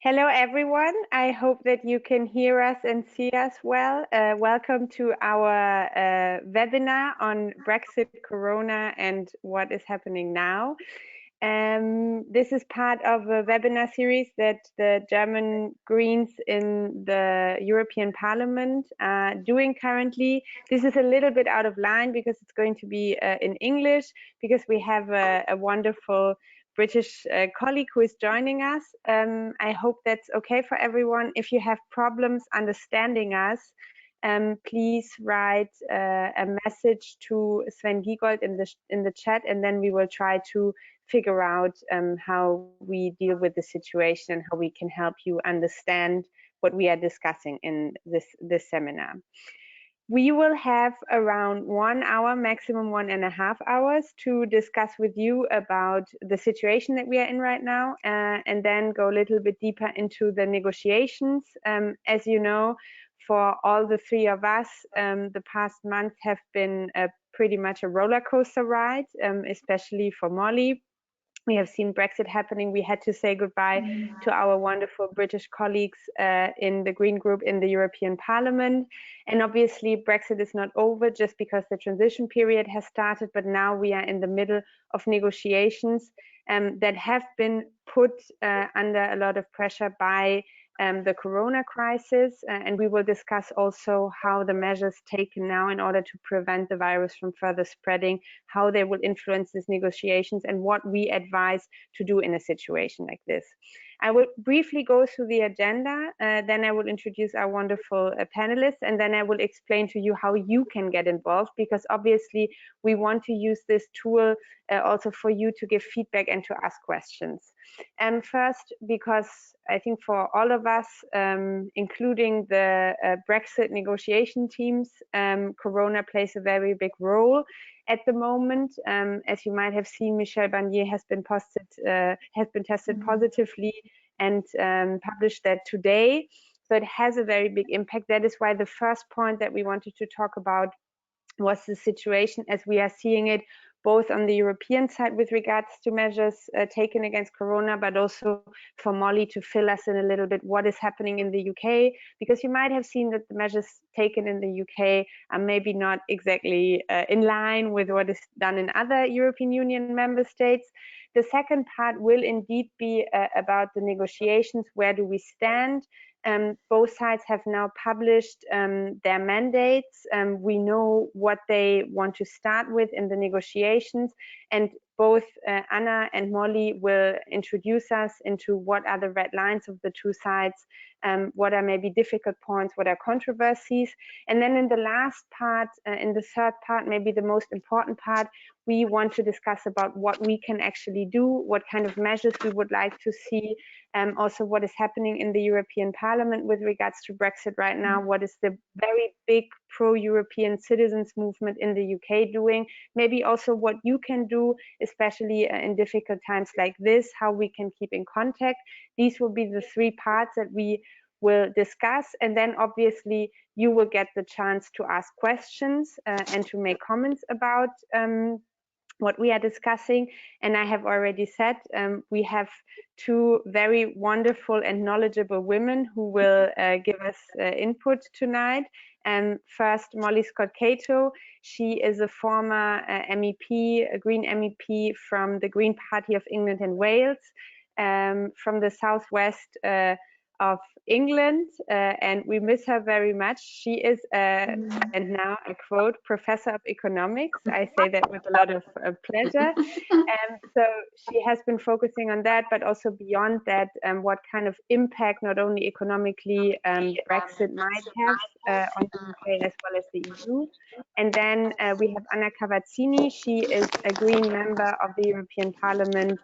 Hello, everyone. I hope that you can hear us and see us well. Welcome to our webinar on Brexit, Corona, and what is happening now. This is part of a webinar series that the German Greens in the European Parliament are doing currently. This is a little bit out of line because it's going to be in English, because we have a wonderful British colleague who is joining us. I hope that's okay for everyone. If you have problems understanding us, please write a message to Sven Giegold in the chat, and then we will try to figure out how we deal with the situation, how we can help you understand what we are discussing in this seminar. We will have around 1 hour, maximum 1.5 hours, to discuss with you about the situation that we are in right now, and then go a little bit deeper into the negotiations. As you know, for all the three of us, the past month have been pretty much a roller coaster ride, especially for Molly. We have seen Brexit happening. We had to say goodbye to our wonderful British colleagues in the Green Group in the European Parliament. And obviously, Brexit is not over just because the transition period has started, but now we are in the middle of negotiations that have been put under a lot of pressure by the corona crisis, and we will discuss also how the measures taken now in order to prevent the virus from further spreading, how they will influence these negotiations, and what we advise to do in a situation like this. I will briefly go through the agenda, then I will introduce our wonderful panelists, and then I will explain to you how you can get involved, because obviously we want to use this tool also for you to give feedback and to ask questions. First, because I think for all of us, including the Brexit negotiation teams, Corona plays a very big role at the moment. As you might have seen, Michel Barnier has been tested positively and published that today. So it has a very big impact. That is why the first point that we wanted to talk about was the situation as we are seeing it, both on the European side with regards to measures taken against Corona, but also for Molly to fill us in a little bit what is happening in the UK, because you might have seen that the measures taken in the UK are maybe not exactly in line with what is done in other European Union member states. The second part will indeed be about the negotiations. Where do we stand? Both sides have now published their mandates. We know what they want to start with in the negotiations, and both Anna and Molly will introduce us into what are the red lines of the two sides, what are maybe difficult points, what are controversies. And then in the last part, in the third part, maybe the most important part, we want to discuss about what we can actually do, what kind of measures we would like to see, also what is happening in the European Parliament with regards to Brexit right now, what is the very big pro-European citizens movement in the UK doing, maybe also what you can do, especially in difficult times like this, how we can keep in contact. These will be the three parts that we will discuss, and then obviously you will get the chance to ask questions and to make comments about what we are discussing. And I have already said we have two very wonderful and knowledgeable women who will give us input tonight. First, Molly Scott Cato. She is a former MEP, a Green MEP from the Green Party of England and Wales, from the southwest of England, and we miss her very much. She is, and now I quote, professor of economics. I say that with a lot of pleasure. And so she has been focusing on that, but also beyond that, what kind of impact, not only economically, Brexit might have on the UK as well as the EU. And then we have Anna Cavazzini. She is a Green member of the European Parliament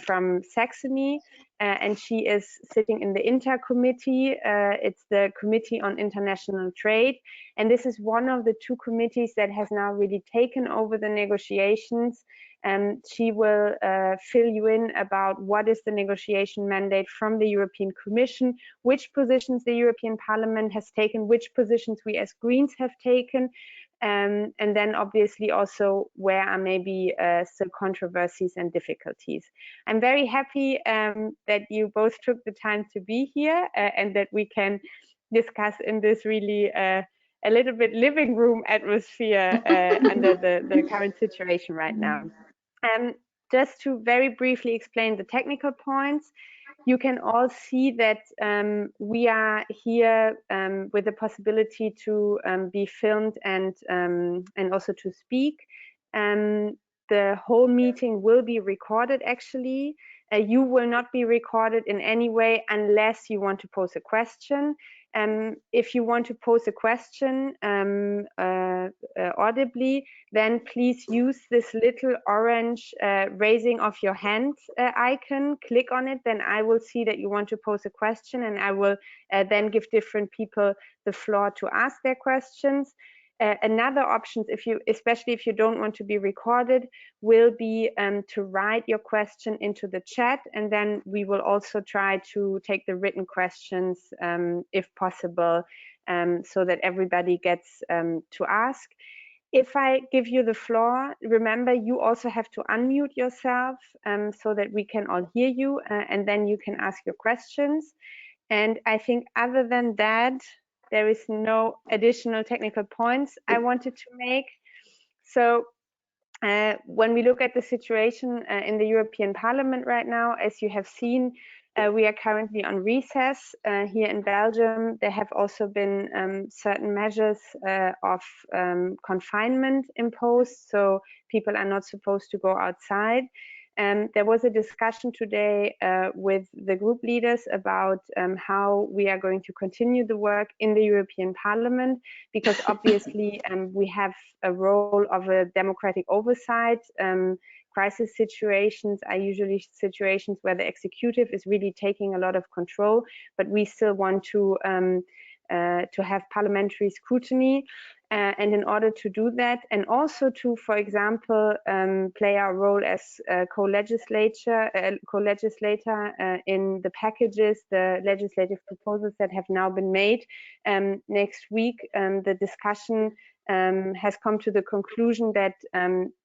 from Saxony, and she is sitting in the Inter committee. It's the Committee on International Trade, and this is one of the two committees that has now really taken over the negotiations. And she will fill you in about what is the negotiation mandate from the European Commission, which positions the European Parliament has taken, which positions we as Greens have taken, and then obviously also where are maybe still controversies and difficulties. I'm very happy that you both took the time to be here and that we can discuss in this really a little bit living room atmosphere under the current situation right now. Just to very briefly explain the technical points, you can all see that we are here with the possibility to be filmed and also to speak. The whole meeting will be recorded actually. You will not be recorded in any way unless you want to pose a question. If you want to pose a question audibly, then please use this little orange raising of your hand icon. Click on it, then I will see that you want to pose a question, and I will then give different people the floor to ask their questions. Another option, especially if you don't want to be recorded, will be to write your question into the chat, and then we will also try to take the written questions if possible, so that everybody gets to ask. If I give you the floor, remember you also have to unmute yourself so that we can all hear you, and then you can ask your questions. And I think other than that, there is no additional technical points I wanted to make. So when we look at the situation in the European Parliament right now, as you have seen, we are currently on recess here in Belgium. There have also been certain measures of confinement imposed, so people are not supposed to go outside. There was a discussion today with the group leaders about how we are going to continue the work in the European Parliament, because obviously we have a role of a democratic oversight. Crisis situations are usually situations where the executive is really taking a lot of control, but we still want to have parliamentary scrutiny. And in order to do that, and also to, for example, play our role as co-legislator in the packages, the legislative proposals that have now been made. Next week, the discussion has come to the conclusion that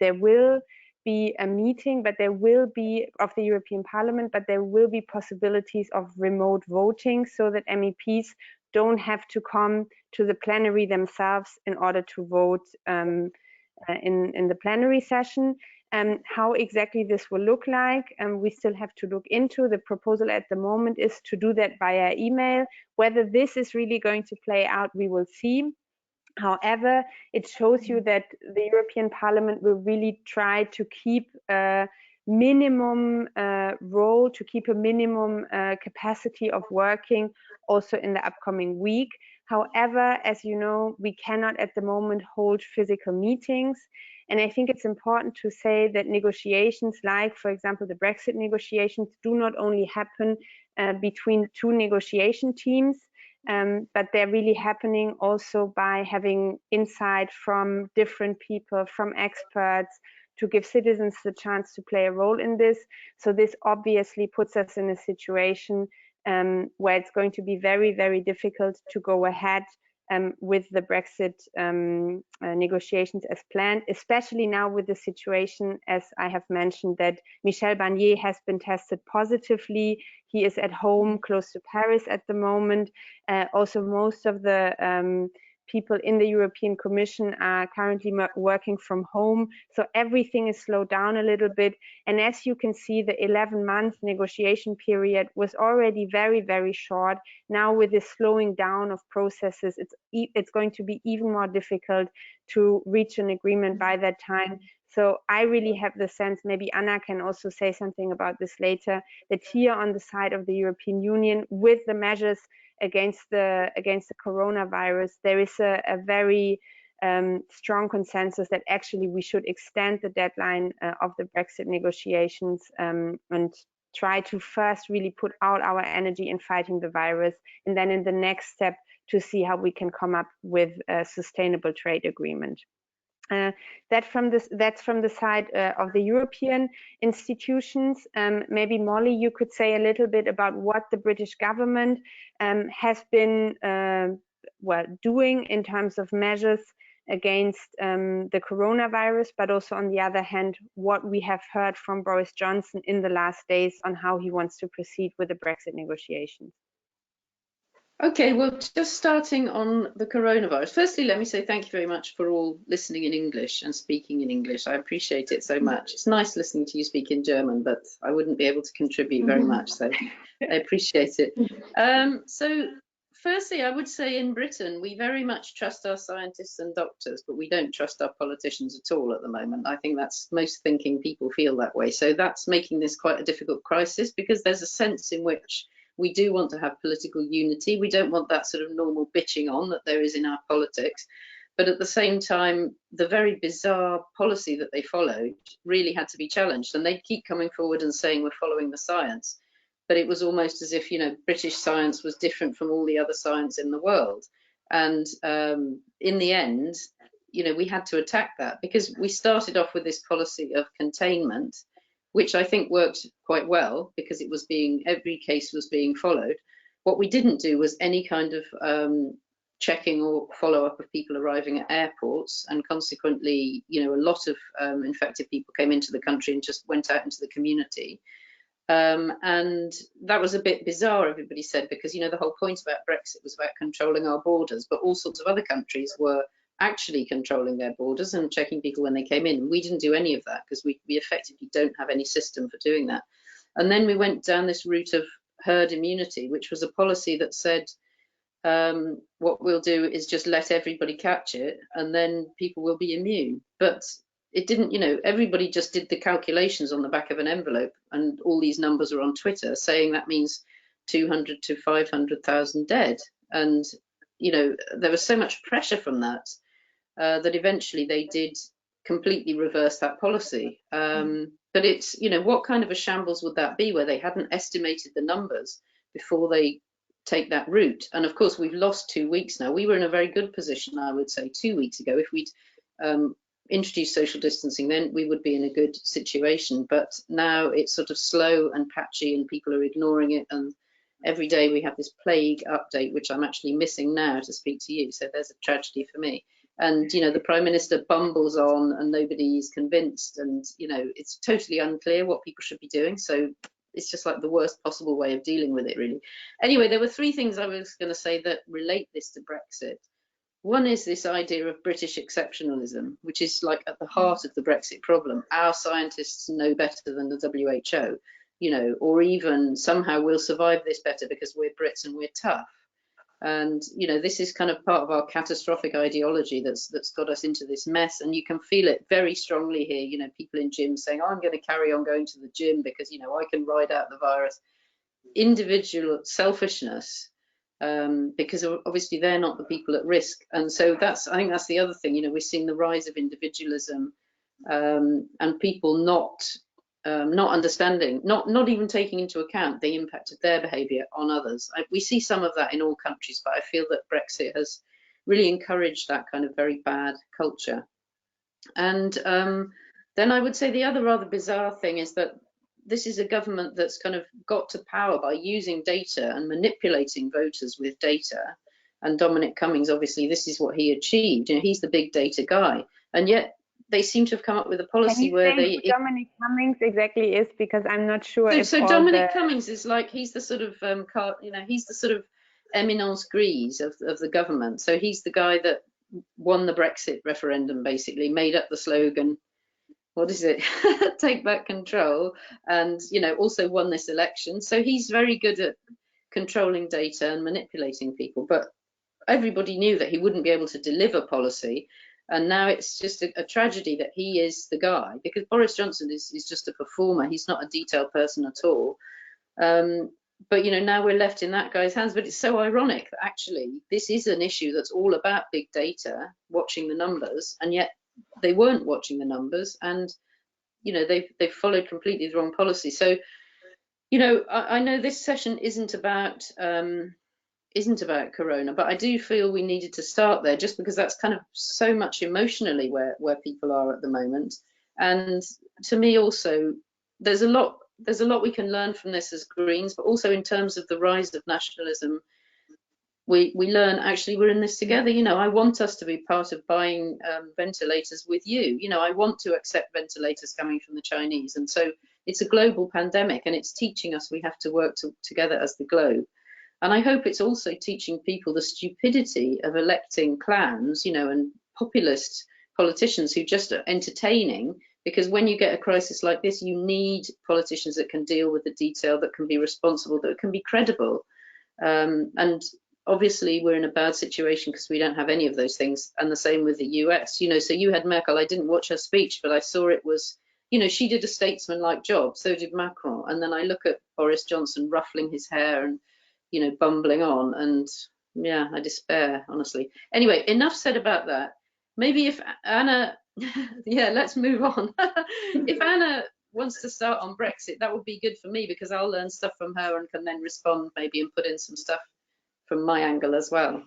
there will be a meeting, but there will be of the European Parliament, but there will be possibilities of remote voting, so that MEPs don't have to come to the plenary themselves in order to vote in the plenary session. How exactly this will look like, we still have to look into. The proposal at the moment is to do that via email. Whether this is really going to play out, we will see. However, it shows you that the European Parliament will really try to keep a minimum role, to keep a minimum capacity of working also in the upcoming week. However, as you know, we cannot at the moment hold physical meetings. And I think it's important to say that negotiations like, for example, the Brexit negotiations do not only happen between two negotiation teams, but they're really happening also by having insight from different people, from experts, to give citizens the chance to play a role in this. So this obviously puts us in a situation where it's going to be very, very difficult to go ahead with the Brexit negotiations as planned, especially now with the situation, as I have mentioned, that Michel Barnier has been tested positively. He is at home close to Paris at the moment. Also, most of the people in the European Commission are currently working from home. So everything is slowed down a little bit. And as you can see, the 11-month negotiation period was already very, very short. Now with this slowing down of processes, it's going to be even more difficult to reach an agreement by that time. So I really have the sense, maybe Anna can also say something about this later, that here on the side of the European Union, with the measures against the coronavirus, there is a very strong consensus that actually we should extend the deadline of the Brexit negotiations and try to first really put all our energy in fighting the virus, and then in the next step to see how we can come up with a sustainable trade agreement. That's from the side of the European institutions. Maybe Molly, you could say a little bit about what the British government has been doing in terms of measures against the coronavirus, but also on the other hand, what we have heard from Boris Johnson in the last days on how he wants to proceed with the Brexit negotiations. Okay, well, just starting on the coronavirus. Firstly, let me say thank you very much for all listening in English and speaking in English. I appreciate it so much. It's nice listening to you speak in German, but I wouldn't be able to contribute very much, so I appreciate it. So firstly, I would say in Britain, we very much trust our scientists and doctors, but we don't trust our politicians at all at the moment. I think that's most thinking people feel that way. So that's making this quite a difficult crisis, because there's a sense in which we do want to have political unity. We don't want that sort of normal bitching on that there is in our politics. But at the same time, the very bizarre policy that they followed really had to be challenged. And they keep coming forward and saying we're following the science. But it was almost as if, you know, British science was different from all the other science in the world. And in the end, you know, we had to attack that, because we started off with this policy of containment, which I think worked quite well, because it was every case was being followed. What we didn't do was any kind of checking or follow-up of people arriving at airports, and consequently, you know, a lot of infected people came into the country and just went out into the community. And that was a bit bizarre, everybody said, because, you know, the whole point about Brexit was about controlling our borders, but all sorts of other countries were actually controlling their borders and checking people when they came in. We didn't do any of that, because we effectively don't have any system for doing that. And then we went down this route of herd immunity, which was a policy that said, what we'll do is just let everybody catch it and then people will be immune. But it didn't, you know, everybody just did the calculations on the back of an envelope, and all these numbers are on Twitter saying that means 200 to 500,000 dead. And, you know, there was so much pressure from that that eventually they did completely reverse that policy. But it's, you know, what kind of a shambles would that be, where they hadn't estimated the numbers before they take that route? And of course, we've lost 2 weeks now. We were in a very good position, I would say, 2 weeks ago. If we'd introduced social distancing, then we would be in a good situation. But now it's sort of slow and patchy, and people are ignoring it. And every day we have this plague update, which I'm actually missing now to speak to you. So there's a tragedy for me. And, you know, the Prime Minister bumbles on and nobody is convinced. And, you know, it's totally unclear what people should be doing. So it's just like the worst possible way of dealing with it, really. Anyway, there were 3 things I was going to say that relate this to Brexit. One is this idea of British exceptionalism, which is like at the heart of the Brexit problem. Our scientists know better than the WHO, you know, or even somehow we'll survive this better because we're Brits and we're tough. And, you know, this is kind of part of our catastrophic ideology that's got us into this mess. And you can feel it very strongly here, you know, people in gyms saying, oh, I'm going to carry on going to the gym because, you know, I can ride out the virus. Individual selfishness, because obviously they're not the people at risk. And so I think that's the other thing, you know, we're seeing the rise of individualism, and people not understanding, not even taking into account the impact of their behaviour on others. We see some of that in all countries, but I feel that Brexit has really encouraged that kind of very bad culture. And then I would say the other rather bizarre thing is that this is a government that's kind of got to power by using data and manipulating voters with data. And Dominic Cummings, obviously, this is what he achieved. You know, he's the big data guy. And yet they seem to have come up with a policy where they... Who Dominic Cummings exactly is, because I'm not sure. So Dominic Cummings is like, he's the sort of, you know, he's the sort of eminence grise of the government. So he's the guy that won the Brexit referendum, basically, made up the slogan, what is it? Take back control, and, you know, also won this election. So he's very good at controlling data and manipulating people. But everybody knew that he wouldn't be able to deliver policy. And now it's just a tragedy that he is the guy, because Boris Johnson is just a performer. He's not a detailed person at all. But, you know, now we're left in that guy's hands. But it's so ironic that actually this is an issue that's all about big data, watching the numbers, and yet they weren't watching the numbers, and, you know, they've followed completely the wrong policy. So, you know, I know this session isn't about corona, but I do feel we needed to start there, just because that's kind of so much emotionally where people are at the moment. And to me also, there's a lot we can learn from this as Greens, but also in terms of the rise of nationalism we learn, actually, we're in this together. You know, I want us to be part of buying ventilators with you. You know, I want to accept ventilators coming from the Chinese. And so it's a global pandemic, and it's teaching us we have to work together as the globe. And I hope it's also teaching people the stupidity of electing clans, you know, and populist politicians who just are entertaining, because when you get a crisis like this, you need politicians that can deal with the detail, that can be responsible, that can be credible. And obviously we're in a bad situation because we don't have any of those things, and the same with the US. You know, so you had Merkel. I didn't watch her speech, but I saw it was, you know, she did a statesman-like job, so did Macron. And then I look at Boris Johnson ruffling his hair and, you know, bumbling on, and yeah, I despair, honestly. Anyway, enough said about that. Maybe if Anna, yeah, let's move on. If Anna wants to start on Brexit, that would be good for me, because I'll learn stuff from her and can then respond maybe and put in some stuff from my angle as well.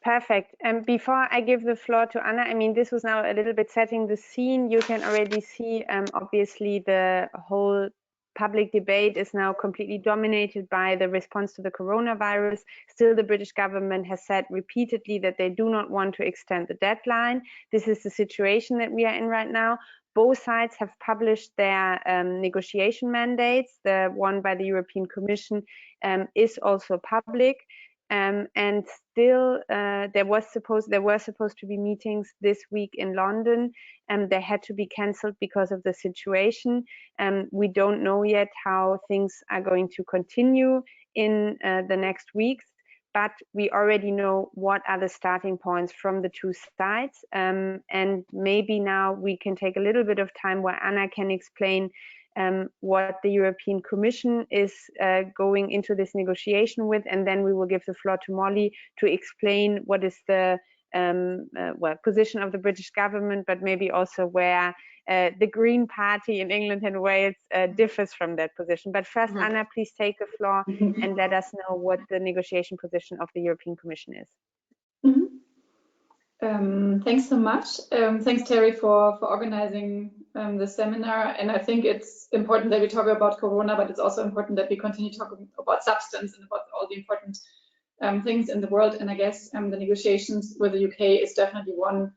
Perfect. And before I give the floor to Anna, I mean, this was now a little bit setting the scene. You can already see, obviously, the whole public debate is now completely dominated by the response to the coronavirus. Still, the British government has said repeatedly that they do not want to extend the deadline. This is the situation that we are in right now. Both sides have published their negotiation mandates. The one by the European Commission is also public. And still, there were supposed to be meetings this week in London, and they had to be cancelled because of the situation. We don't know yet how things are going to continue in the next weeks, but we already know what are the starting points from the two sides. And maybe now we can take a little bit of time where Anna can explain what the European Commission is going into this negotiation with, and then we will give the floor to Molly to explain what is the position of the British government, but maybe also where the Green Party in England and Wales differs from that position. But first, Anna, please take the floor and let us know what the negotiation position of the European Commission is. Thanks so much. Thanks, Terry, for organizing the seminar. And I think it's important that we talk about Corona, but it's also important that we continue talking about substance and about all the important things in the world. And I guess the negotiations with the UK is definitely one.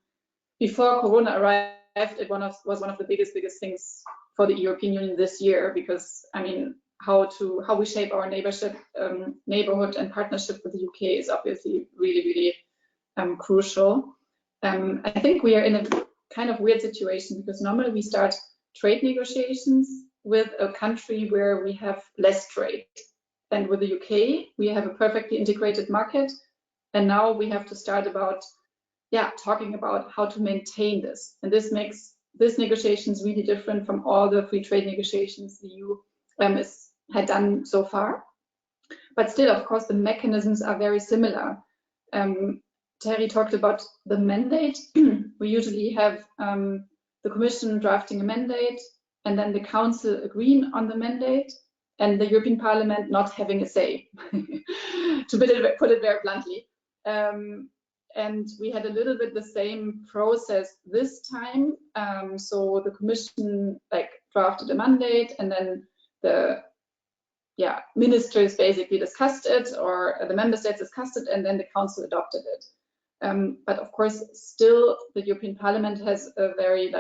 Before Corona arrived, it was one of the biggest things for the European Union this year, because I mean, how we shape our neighborhood and partnership with the UK is obviously really crucial. I think we are in a kind of weird situation, because normally we start trade negotiations with a country where we have less trade. And with the UK, we have a perfectly integrated market. And now we have to start talking about how to maintain this. And this makes this negotiations really different from all the free trade negotiations the EU had done so far. But still, of course, the mechanisms are very similar. Terry talked about the mandate. We usually have the Commission drafting a mandate, and then the Council agreeing on the mandate, and the European Parliament not having a say, to put it very bluntly. And we had a little bit the same process this time. So the Commission drafted a mandate, and then the ministers basically discussed it, or the member states discussed it, and then the Council adopted it. But of course, still the European Parliament has a very,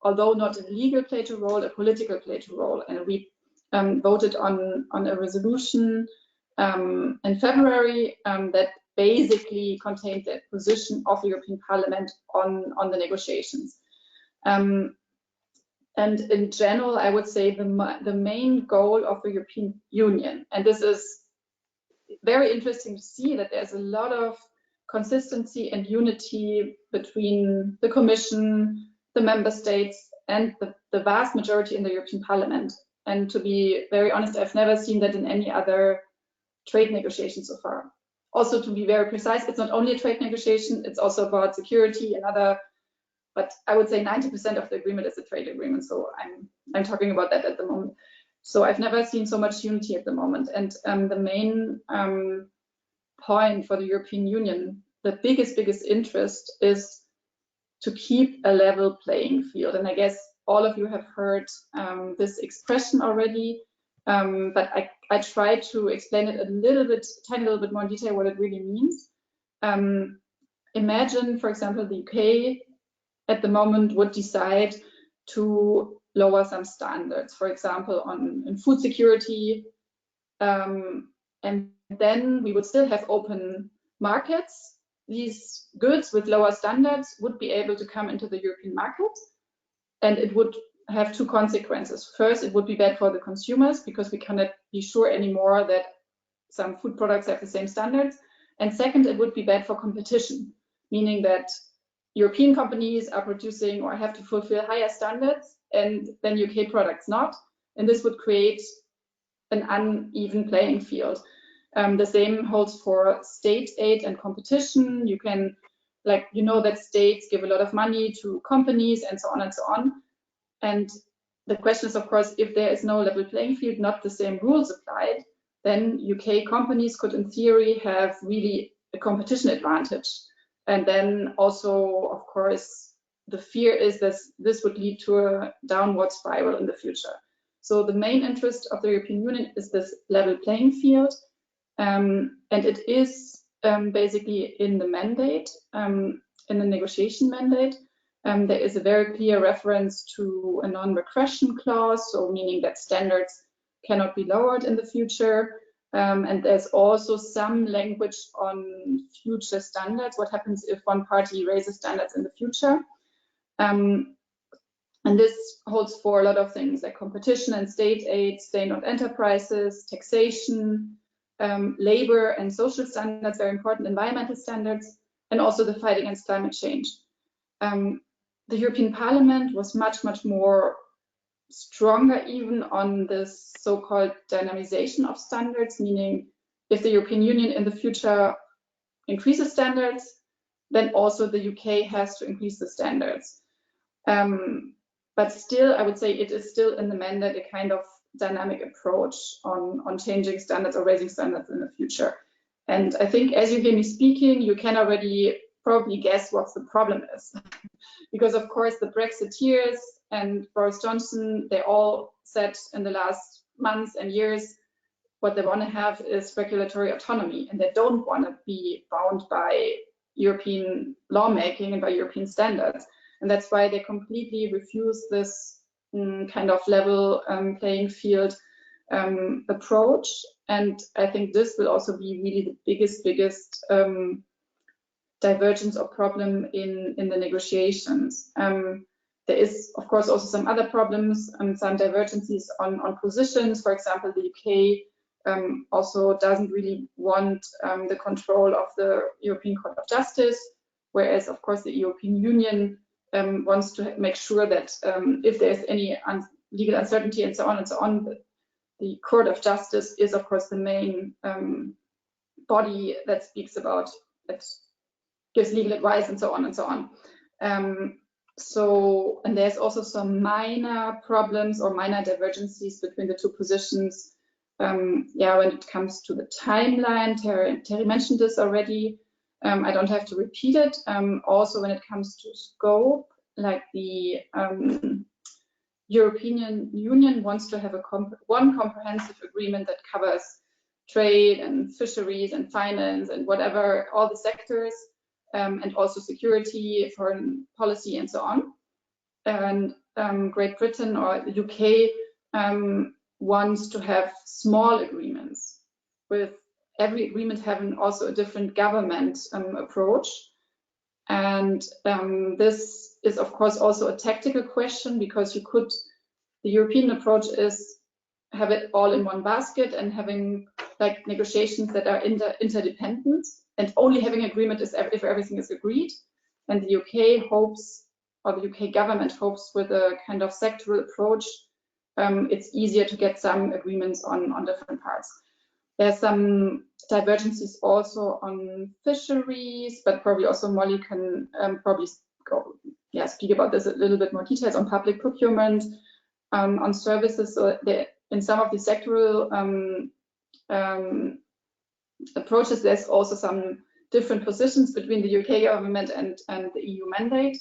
although not a legal played role, a political played role. And we voted on a resolution in February that basically contained the position of the European Parliament on the negotiations. And in general, I would say the main goal of the European Union, and this is very interesting to see, that there's a lot of consistency and unity between the Commission, the member states, and the vast majority in the European Parliament. And to be very honest, I've never seen that in any other trade negotiation so far. Also, to be very precise, it's not only a trade negotiation, it's also about security and other, but I would say 90% of the agreement is a trade agreement. So I'm talking about that at the moment. So I've never seen so much unity at the moment. And the main point for the European Union, the biggest interest is to keep a level playing field. And I guess all of you have heard this expression already. But I try to explain it a tiny little bit more in detail what it really means. Imagine, for example, the UK at the moment would decide to lower some standards, for example, in food security, and then we would still have open markets. These goods with lower standards would be able to come into the European market, and it would have two consequences. First, it would be bad for the consumers because we cannot be sure anymore that some food products have the same standards. And second, it would be bad for competition, meaning that European companies are producing or have to fulfill higher standards and then UK products not. And this would create an uneven playing field. The same holds for state aid and competition. You can, that states give a lot of money to companies and so on and so on. And the question is, of course, if there is no level playing field, not the same rules applied, then UK companies could, in theory, have really a competition advantage. And then also, of course, the fear is that this would lead to a downward spiral in the future. So the main interest of the European Union is this level playing field. And it is basically in the mandate, in the negotiation mandate. There is a very clear reference to a non-regression clause, so meaning that standards cannot be lowered in the future. And there's also some language on future standards. What happens if one party raises standards in the future? And this holds for a lot of things like competition and state aid, state-owned enterprises, taxation, labor and social standards, very important, environmental standards, and also the fight against climate change. The European Parliament was much, much more stronger even on this so-called dynamization of standards, meaning if the European Union in the future increases standards, then also the UK has to increase the standards. But still, I would say it is still in the mandate a kind of dynamic approach on changing standards or raising standards in the future. And I think as you hear me speaking, you can already probably guess what the problem is. Because of course the Brexiteers and Boris Johnson, they all said in the last months and years what they want to have is regulatory autonomy, and they don't want to be bound by European lawmaking and by European standards. And that's why they completely refuse this kind of level playing field approach. And I think this will also be really the biggest divergence or problem in the negotiations. There is, of course, also some other problems and some divergences on positions. For example, the UK also doesn't really want the control of the European Court of Justice, whereas, of course, the European Union wants to make sure that if there's any legal uncertainty and so on, the Court of Justice is, of course, the main body that speaks about, that gives legal advice and so on and so on. And there's also some minor problems or minor divergencies between the two positions. When it comes to the timeline, Terry mentioned this already. I don't have to repeat it. Also, when it comes to scope, like the European Union wants to have one comprehensive agreement that covers trade and fisheries and finance and whatever, all the sectors, and also security, foreign policy, and so on. And Great Britain or the UK wants to have small agreements, with every agreement having also a different government approach. And this is, of course, also a tactical question, because the European approach is have it all in one basket and having like negotiations that are interdependent, and only having agreement is if everything is agreed. And the UK hopes, or the UK government hopes, with a kind of sectoral approach, it's easier to get some agreements on different parts. There's some divergences also on fisheries, but probably also Molly can speak about this a little bit more details on public procurement, on services. So in some of the sectoral approaches, there's also some different positions between the UK government and the EU mandate.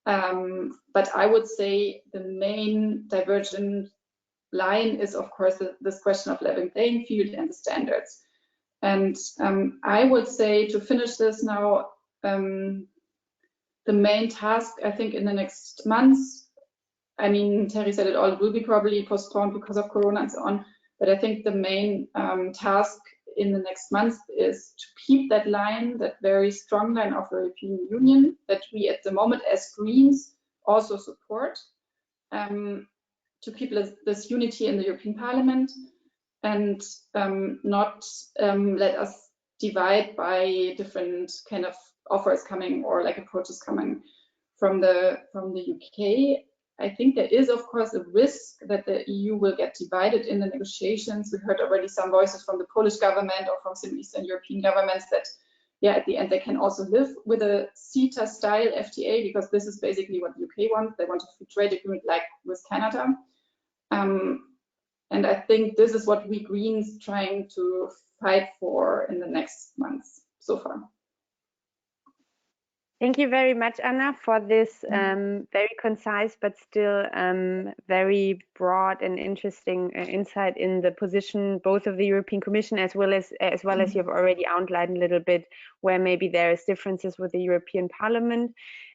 But I would say the main divergent line is, of course, this question of level playing field and the standards. And I would say, to finish this now, the main task, I think, in the next months, I mean, Terry said it all, it will be probably postponed because of Corona and so on, but I think the main task in the next month is to keep that line, that very strong line of the European Union that we at the moment as Greens also support, to keep this unity in the European Parliament, and not let us divide by different kind of offers coming or like approaches coming from the UK. I think there is, of course, a risk that the EU will get divided in the negotiations. We heard already some voices from the Polish government or from some Eastern European governments that, yeah, at the end they can also live with a CETA-style FTA, because this is basically what the UK wants. They want a free trade agreement like with Canada. And I think this is what we Greens trying to fight for in the next months so far. Thank you very much, Anna, for this very concise but still very broad and interesting insight in the position both of the European Commission as well as you have already outlined a little bit where maybe there is differences with the European Parliament.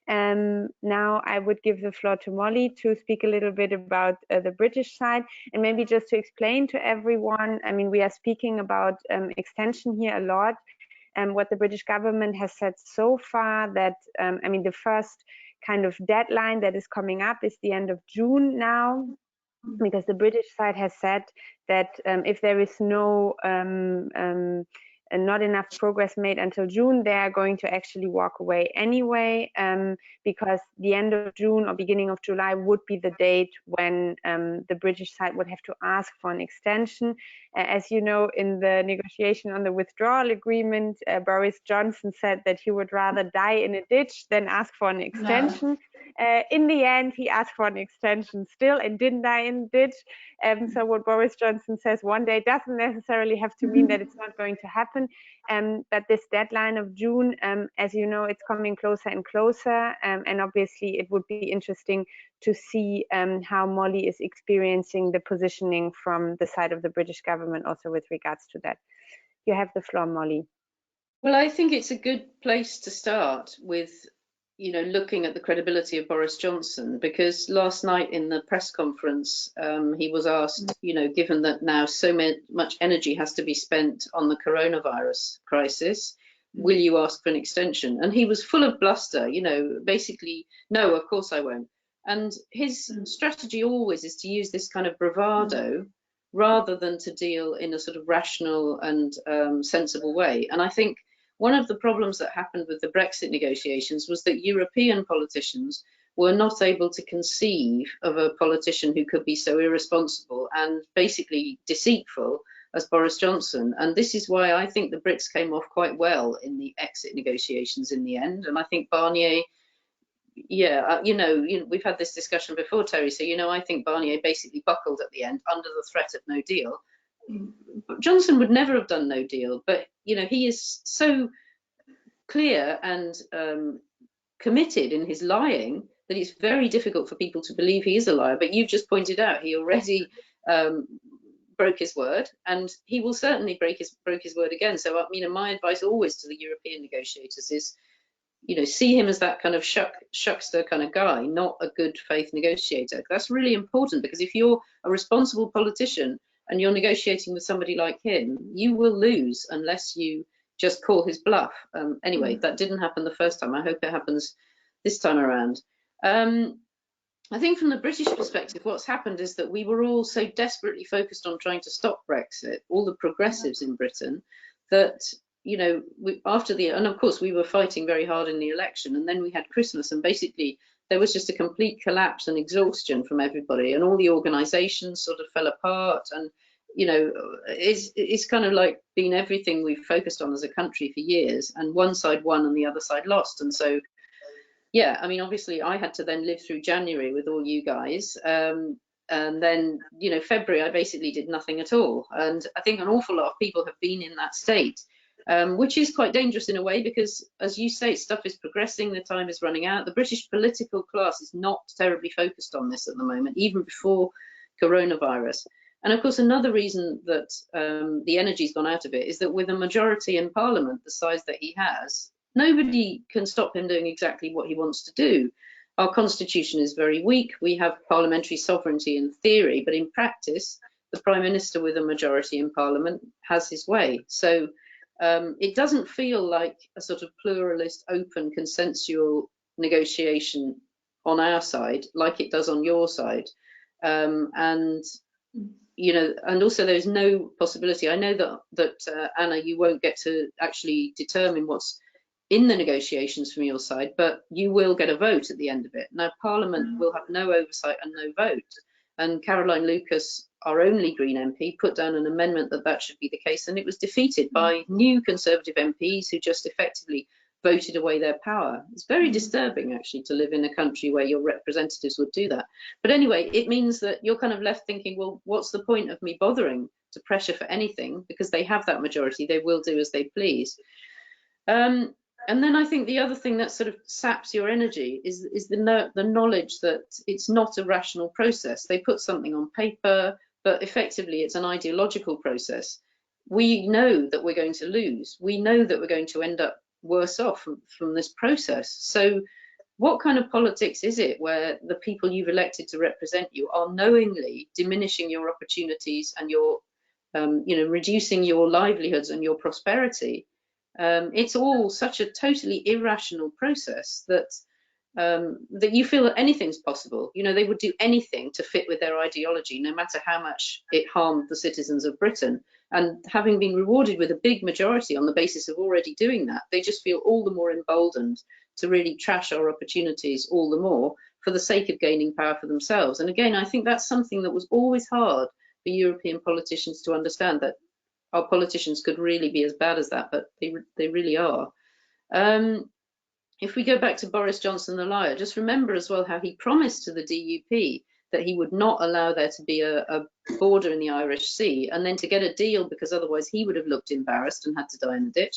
Now I would give the floor to Molly to speak a little bit about the British side, and maybe just to explain to everyone, I mean, we are speaking about extension here a lot. What the British government has said so far, that I mean, the first kind of deadline that is coming up is the end of June now, because the British side has said that if there is not enough progress made until June, they are going to actually walk away anyway, because the end of June or beginning of July would be the date when the British side would have to ask for an extension. As you know, in the negotiation on the withdrawal agreement, Boris Johnson said that he would rather die in a ditch than ask for an extension. No. In the end, he asked for an extension still and didn't die in a ditch. So what Boris Johnson says one day doesn't necessarily have to mean that it's not going to happen. But this deadline of June, as you know, it's coming closer and closer. And obviously, it would be interesting to see how Molly is experiencing the positioning from the side of the British government also with regards to that. You have the floor, Molly. Well, I think it's a good place to start with, you know, looking at the credibility of Boris Johnson, because last night in the press conference, he was asked, you know, given that now so much energy has to be spent on the coronavirus crisis, will you ask for an extension? And he was full of bluster, you know, basically, no, of course I won't. And his strategy always is to use this kind of bravado rather than to deal in a sort of rational and sensible way. And I think one of the problems that happened with the Brexit negotiations was that European politicians were not able to conceive of a politician who could be so irresponsible and basically deceitful as Boris Johnson. And this is why I think the Brits came off quite well in the exit negotiations in the end. And I think Barnier, yeah, you know, we've had this discussion before, Terry, so, you know, I think Barnier basically buckled at the end under the threat of no deal. Johnson would never have done no deal, but, you know, he is so clear and committed in his lying that it's very difficult for people to believe he is a liar. But you've just pointed out he already broke his word, and he will certainly broke his word again. So, I mean, my advice always to the European negotiators is, you know, see him as that kind of shuckster kind of guy, not a good faith negotiator. That's really important, because if you're a responsible politician and you're negotiating with somebody like him, you will lose unless you just call his bluff. Anyway, that didn't happen the first time. I hope it happens this time around. I think from the British perspective, what's happened is that we were all so desperately focused on trying to stop Brexit, all the progressives in Britain, that, you know, and of course we were fighting very hard in the election, and then we had Christmas, and basically there was just a complete collapse and exhaustion from everybody, and all the organisations sort of fell apart. And, you know, it's kind of like been everything we've focused on as a country for years, and one side won and the other side lost. And so, yeah, I mean, obviously I had to then live through January with all you guys, and then, you know, February I basically did nothing at all. And I think an awful lot of people have been in that state, which is quite dangerous in a way, because, as you say, stuff is progressing, the time is running out. The British political class is not terribly focused on this at the moment, even before coronavirus. And of course, another reason that the energy's gone out of it is that with a majority in Parliament the size that he has, nobody can stop him doing exactly what he wants to do. Our constitution is very weak. We have parliamentary sovereignty in theory, but in practice, the Prime Minister with a majority in Parliament has his way. So it doesn't feel like a sort of pluralist, open, consensual negotiation on our side like it does on your side. And you know, and also there's no possibility. I know that Anna, you won't get to actually determine what's in the negotiations from your side, but you will get a vote at the end of it. Now, Parliament will have no oversight and no vote. And Caroline Lucas, our only Green MP, put down an amendment that that should be the case, and it was defeated by new Conservative MPs who just effectively voted away their power. It's very disturbing, actually, to live in a country where your representatives would do that. But anyway, it means that you're kind of left thinking, well, what's the point of me bothering to pressure for anything? Because they have that majority, they will do as they please. And then I think the other thing that sort of saps your energy is the knowledge that it's not a rational process. They put something on paper, but effectively it's an ideological process. We know that we're going to lose. We know that we're going to end up worse off from this process. So what kind of politics is it where the people you've elected to represent you are knowingly diminishing your opportunities and your, you know, reducing your livelihoods and your prosperity? It's all such a totally irrational process that that you feel that anything's possible. You know, they would do anything to fit with their ideology, no matter how much it harmed the citizens of Britain. And having been rewarded with a big majority on the basis of already doing that, they just feel all the more emboldened to really trash our opportunities all the more for the sake of gaining power for themselves. And again, I think that's something that was always hard for European politicians to understand, that our politicians could really be as bad as that, but they really are. If we go back to Boris Johnson the liar, just remember as well how he promised to the DUP that he would not allow there to be a border in the Irish Sea, and then to get a deal, because otherwise he would have looked embarrassed and had to die in the ditch.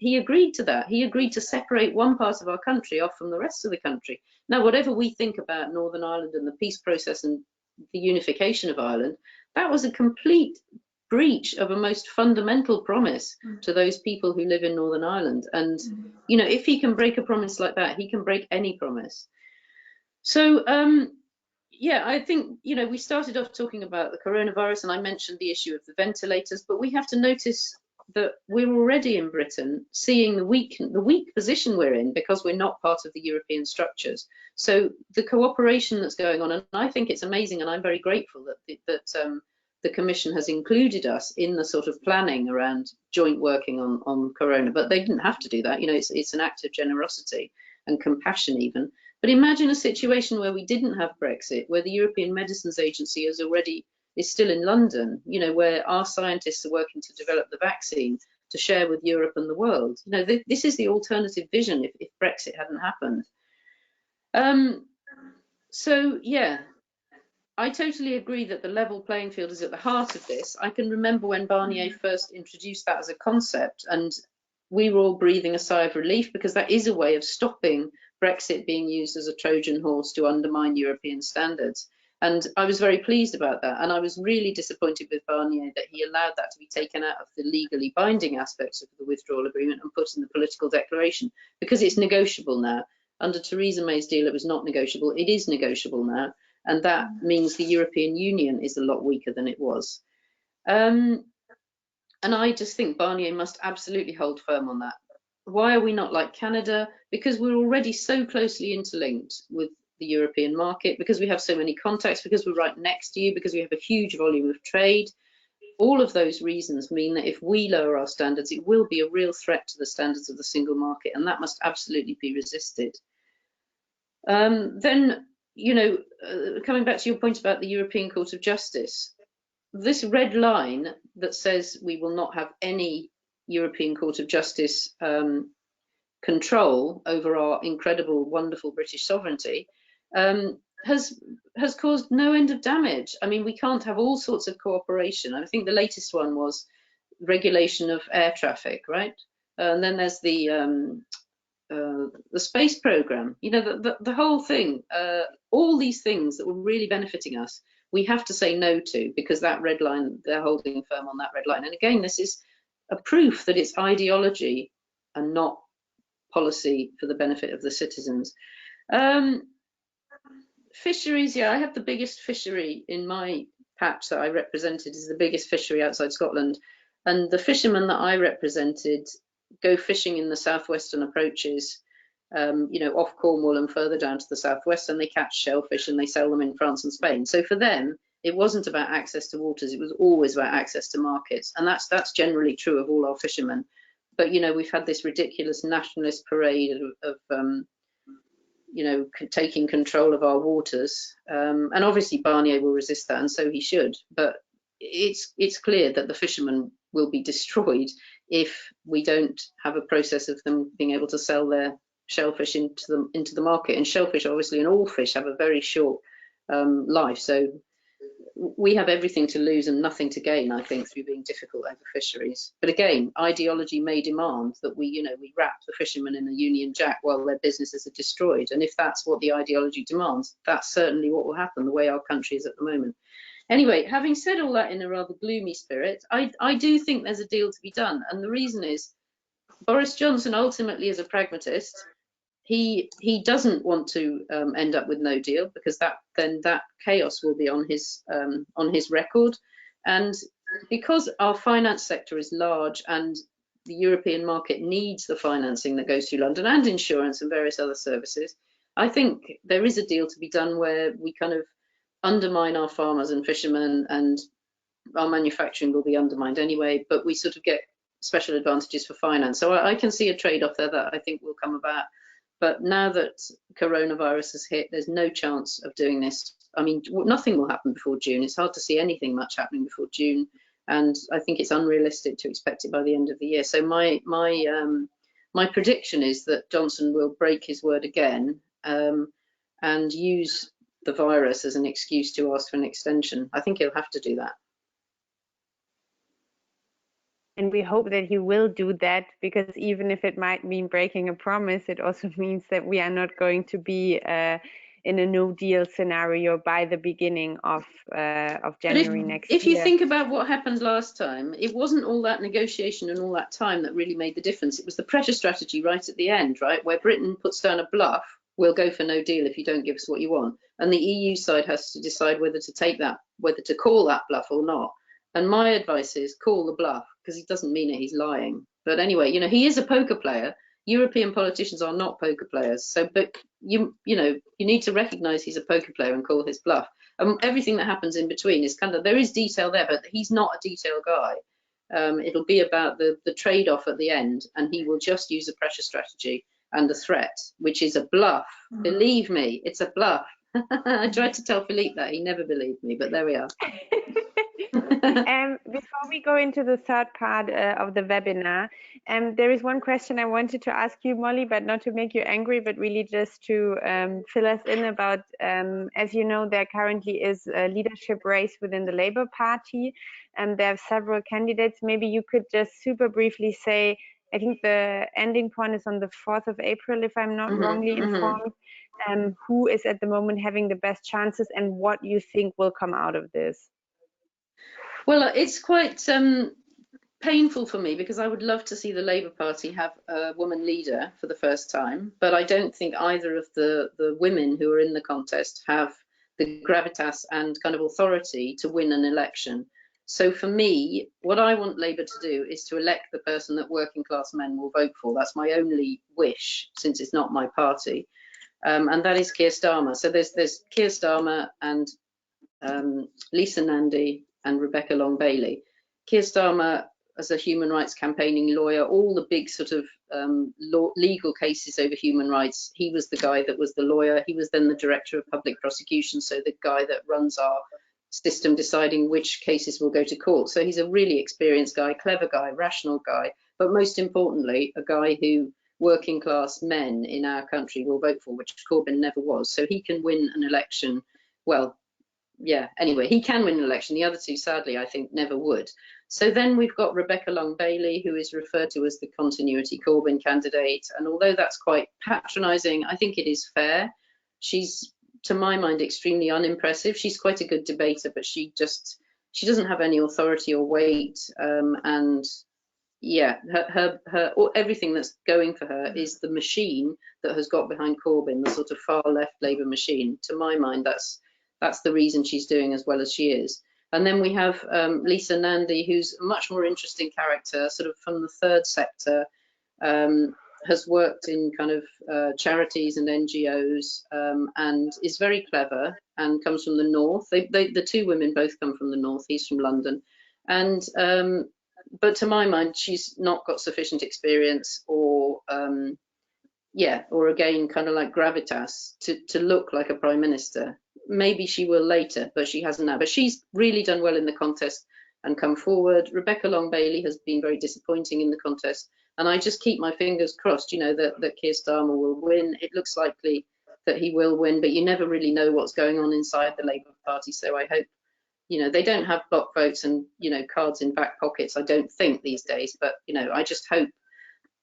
He agreed to that. He agreed to separate one part of our country off from the rest of the country. Now, whatever we think about Northern Ireland and the peace process and the unification of Ireland, that was a complete breach of a most fundamental promise to those people who live in Northern Ireland. And, you know, if he can break a promise like that, he can break any promise. So, yeah, I think, you know, we started off talking about the coronavirus, and I mentioned the issue of the ventilators, but we have to notice that we're already in Britain seeing the weak position we're in because we're not part of the European structures. So the cooperation that's going on, and I think it's amazing, and I'm very grateful that the Commission has included us in the sort of planning around joint working on corona, but they didn't have to do that. You know, it's an act of generosity and compassion even. But imagine a situation where we didn't have Brexit, where the European Medicines Agency is still in London, you know, where our scientists are working to develop the vaccine to share with Europe and the world. You know, this is the alternative vision if Brexit hadn't happened. So, yeah, I totally agree that the level playing field is at the heart of this. I can remember when Barnier first introduced that as a concept, and we were all breathing a sigh of relief, because that is a way of stopping Brexit being used as a Trojan horse to undermine European standards. And I was very pleased about that. And I was really disappointed with Barnier that he allowed that to be taken out of the legally binding aspects of the withdrawal agreement and put in the political declaration, because it's negotiable now. Under Theresa May's deal, it was not negotiable. It is negotiable now. And that means the European Union is a lot weaker than it was. And I just think Barnier must absolutely hold firm on that. Why are we not like Canada? Because we're already so closely interlinked with the European market, because we have so many contacts, because we're right next to you, because we have a huge volume of trade. All of those reasons mean that if we lower our standards, it will be a real threat to the standards of the single market, and that must absolutely be resisted. Then, you know, coming back to your point about the European Court of Justice, this red line that says we will not have any European Court of Justice control over our incredible, wonderful British sovereignty has caused no end of damage. I mean, we can't have all sorts of cooperation. I think the latest one was regulation of air traffic, right? And then there's the the space program, you know, the whole thing, all these things that were really benefiting us, we have to say no to, because that red line, they're holding firm on that red line. And again, this is a proof that it's ideology and not policy for the benefit of the citizens. Fisheries, yeah, I have the biggest fishery in my patch that I represented, is the biggest fishery outside Scotland. And the fishermen that I represented go fishing in the southwestern approaches, you know, off Cornwall and further down to the southwest, and they catch shellfish and they sell them in France and Spain. So for them, it wasn't about access to waters, it was always about access to markets. And that's generally true of all our fishermen. But, you know, we've had this ridiculous nationalist parade of you know, taking control of our waters. And obviously Barnier will resist that, and so he should. But it's clear that the fishermen will be destroyed if we don't have a process of them being able to sell their shellfish into the market. And shellfish, obviously, and all fish have a very short life. So we have everything to lose and nothing to gain, I think, through being difficult over fisheries. But again, ideology may demand that we wrap the fishermen in a Union Jack while their businesses are destroyed. And if that's what the ideology demands, that's certainly what will happen, the way our country is at the moment. Anyway, having said all that in a rather gloomy spirit, I do think there's a deal to be done. And the reason is Boris Johnson ultimately is a pragmatist. He doesn't want to end up with no deal, because then that chaos will be on his record. And because our finance sector is large and the European market needs the financing that goes through London and insurance and various other services, I think there is a deal to be done where we kind of undermine our farmers and fishermen, and our manufacturing will be undermined anyway, but we sort of get special advantages for finance. So I can see a trade-off there that I think will come about. But now that coronavirus has hit, there's no chance of doing this. I mean, nothing will happen before June. It's hard to see anything much happening before June, and I think it's unrealistic to expect it by the end of the year. So my prediction is that Johnson will break his word again and use the virus as an excuse to ask for an extension. I think he'll have to do that. And we hope that he will do that, because even if it might mean breaking a promise, it also means that we are not going to be in a no deal scenario by the beginning of January next year. If you think about what happened last time, it wasn't all that negotiation and all that time that really made the difference. It was the pressure strategy right at the end, right, where Britain puts down a bluff: we'll go for no deal if you don't give us what you want. And the EU side has to decide whether to take that, whether to call that bluff or not. And my advice is call the bluff, because he doesn't mean it, he's lying. But anyway, you know, he is a poker player. European politicians are not poker players. So, but you need to recognize he's a poker player and call his bluff. And everything that happens in between is kind of, there is detail there, but he's not a detail guy. It'll be about the trade-off at the end, and he will just use a pressure strategy and a threat, which is a bluff. Believe me, it's a bluff. I tried to tell Philippe that, he never believed me, but there we are. Before we go into the third part of the webinar, there is one question I wanted to ask you, Molly, but not to make you angry, but really just to fill us in about, as you know, there currently is a leadership race within the Labour Party, and there are several candidates. Maybe you could just super briefly say, I think the ending point is on the 4th of April, if I'm not wrongly informed. Who is at the moment having the best chances, and what you think will come out of this? Well, it's quite painful for me, because I would love to see the Labour Party have a woman leader for the first time, but I don't think either of the women who are in the contest have the gravitas and kind of authority to win an election. So for me, what I want Labour to do is to elect the person that working class men will vote for. That's my only wish, since it's not my party, and that is Keir Starmer. So there's Keir Starmer and Lisa Nandy and Rebecca Long-Bailey. Keir Starmer, as a human rights campaigning lawyer, all the big sort of legal cases over human rights, he was the guy that was the lawyer. He was then the director of public prosecution, so the guy that runs our system, deciding which cases will go to court. So he's a really experienced guy, clever guy, rational guy, but most importantly, a guy who working class men in our country will vote for, which Corbyn never was. So he can win an election, well, yeah, anyway, he can win an election. The other two, sadly, I think never would. So then we've got Rebecca Long-Bailey, who is referred to as the continuity Corbyn candidate. And although that's quite patronising, I think it is fair. She's, to my mind, extremely unimpressive. She's quite a good debater, but she doesn't have any authority or weight. And yeah, her everything that's going for her is the machine that has got behind Corbyn, the sort of far left Labour machine. To my mind, that's the reason she's doing as well as she is. And then we have Lisa Nandy, who's a much more interesting character, sort of from the third sector, has worked in kind of charities and NGOs, and is very clever and comes from the north. The two women both come from the north. He's from London, and but to my mind, she's not got sufficient experience or again, kind of like gravitas to look like a prime minister. Maybe she will later, but she hasn't now. But she's really done well in the contest and come forward. Rebecca Long-Bailey has been very disappointing in the contest, and I just keep my fingers crossed, you know, that Keir Starmer will win. It looks likely that he will win, but you never really know what's going on inside the Labour Party. So I hope, you know, they don't have block votes and, you know, cards in back pockets, I don't think, these days. But, you know, I just hope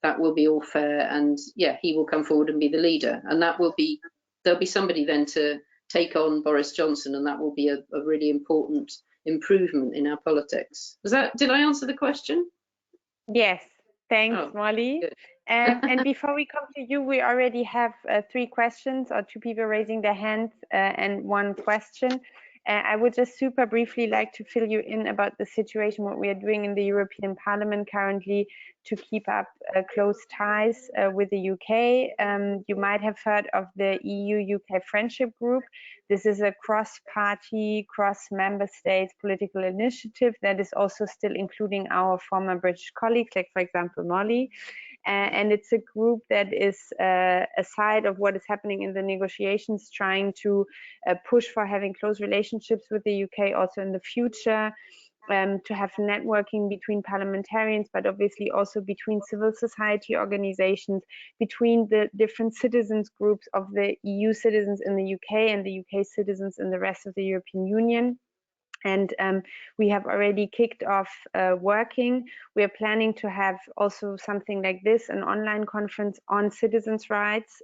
that will be all fair, and yeah, he will come forward and be the leader, and there'll be somebody then to take on Boris Johnson, and that will be a really important improvement in our politics. Did I answer the question? Yes, thanks, Molly. And before we come to you, we already have 3 questions, or 2 people raising their hands and 1 question. I would just super briefly like to fill you in about the situation, what we are doing in the European Parliament currently to keep up close ties with the UK. You might have heard of the EU-UK Friendship Group. This is a cross-party, cross-member states political initiative that is also still including our former British colleagues, like, for example, Molly. And it's a group that is aside of what is happening in the negotiations, trying to push for having close relationships with the UK also in the future, to have networking between parliamentarians, but obviously also between civil society organizations, between the different citizens groups of the EU citizens in the UK and the UK citizens in the rest of the European Union. And we have already kicked off working. We are planning to have also something like this, an online conference on citizens' rights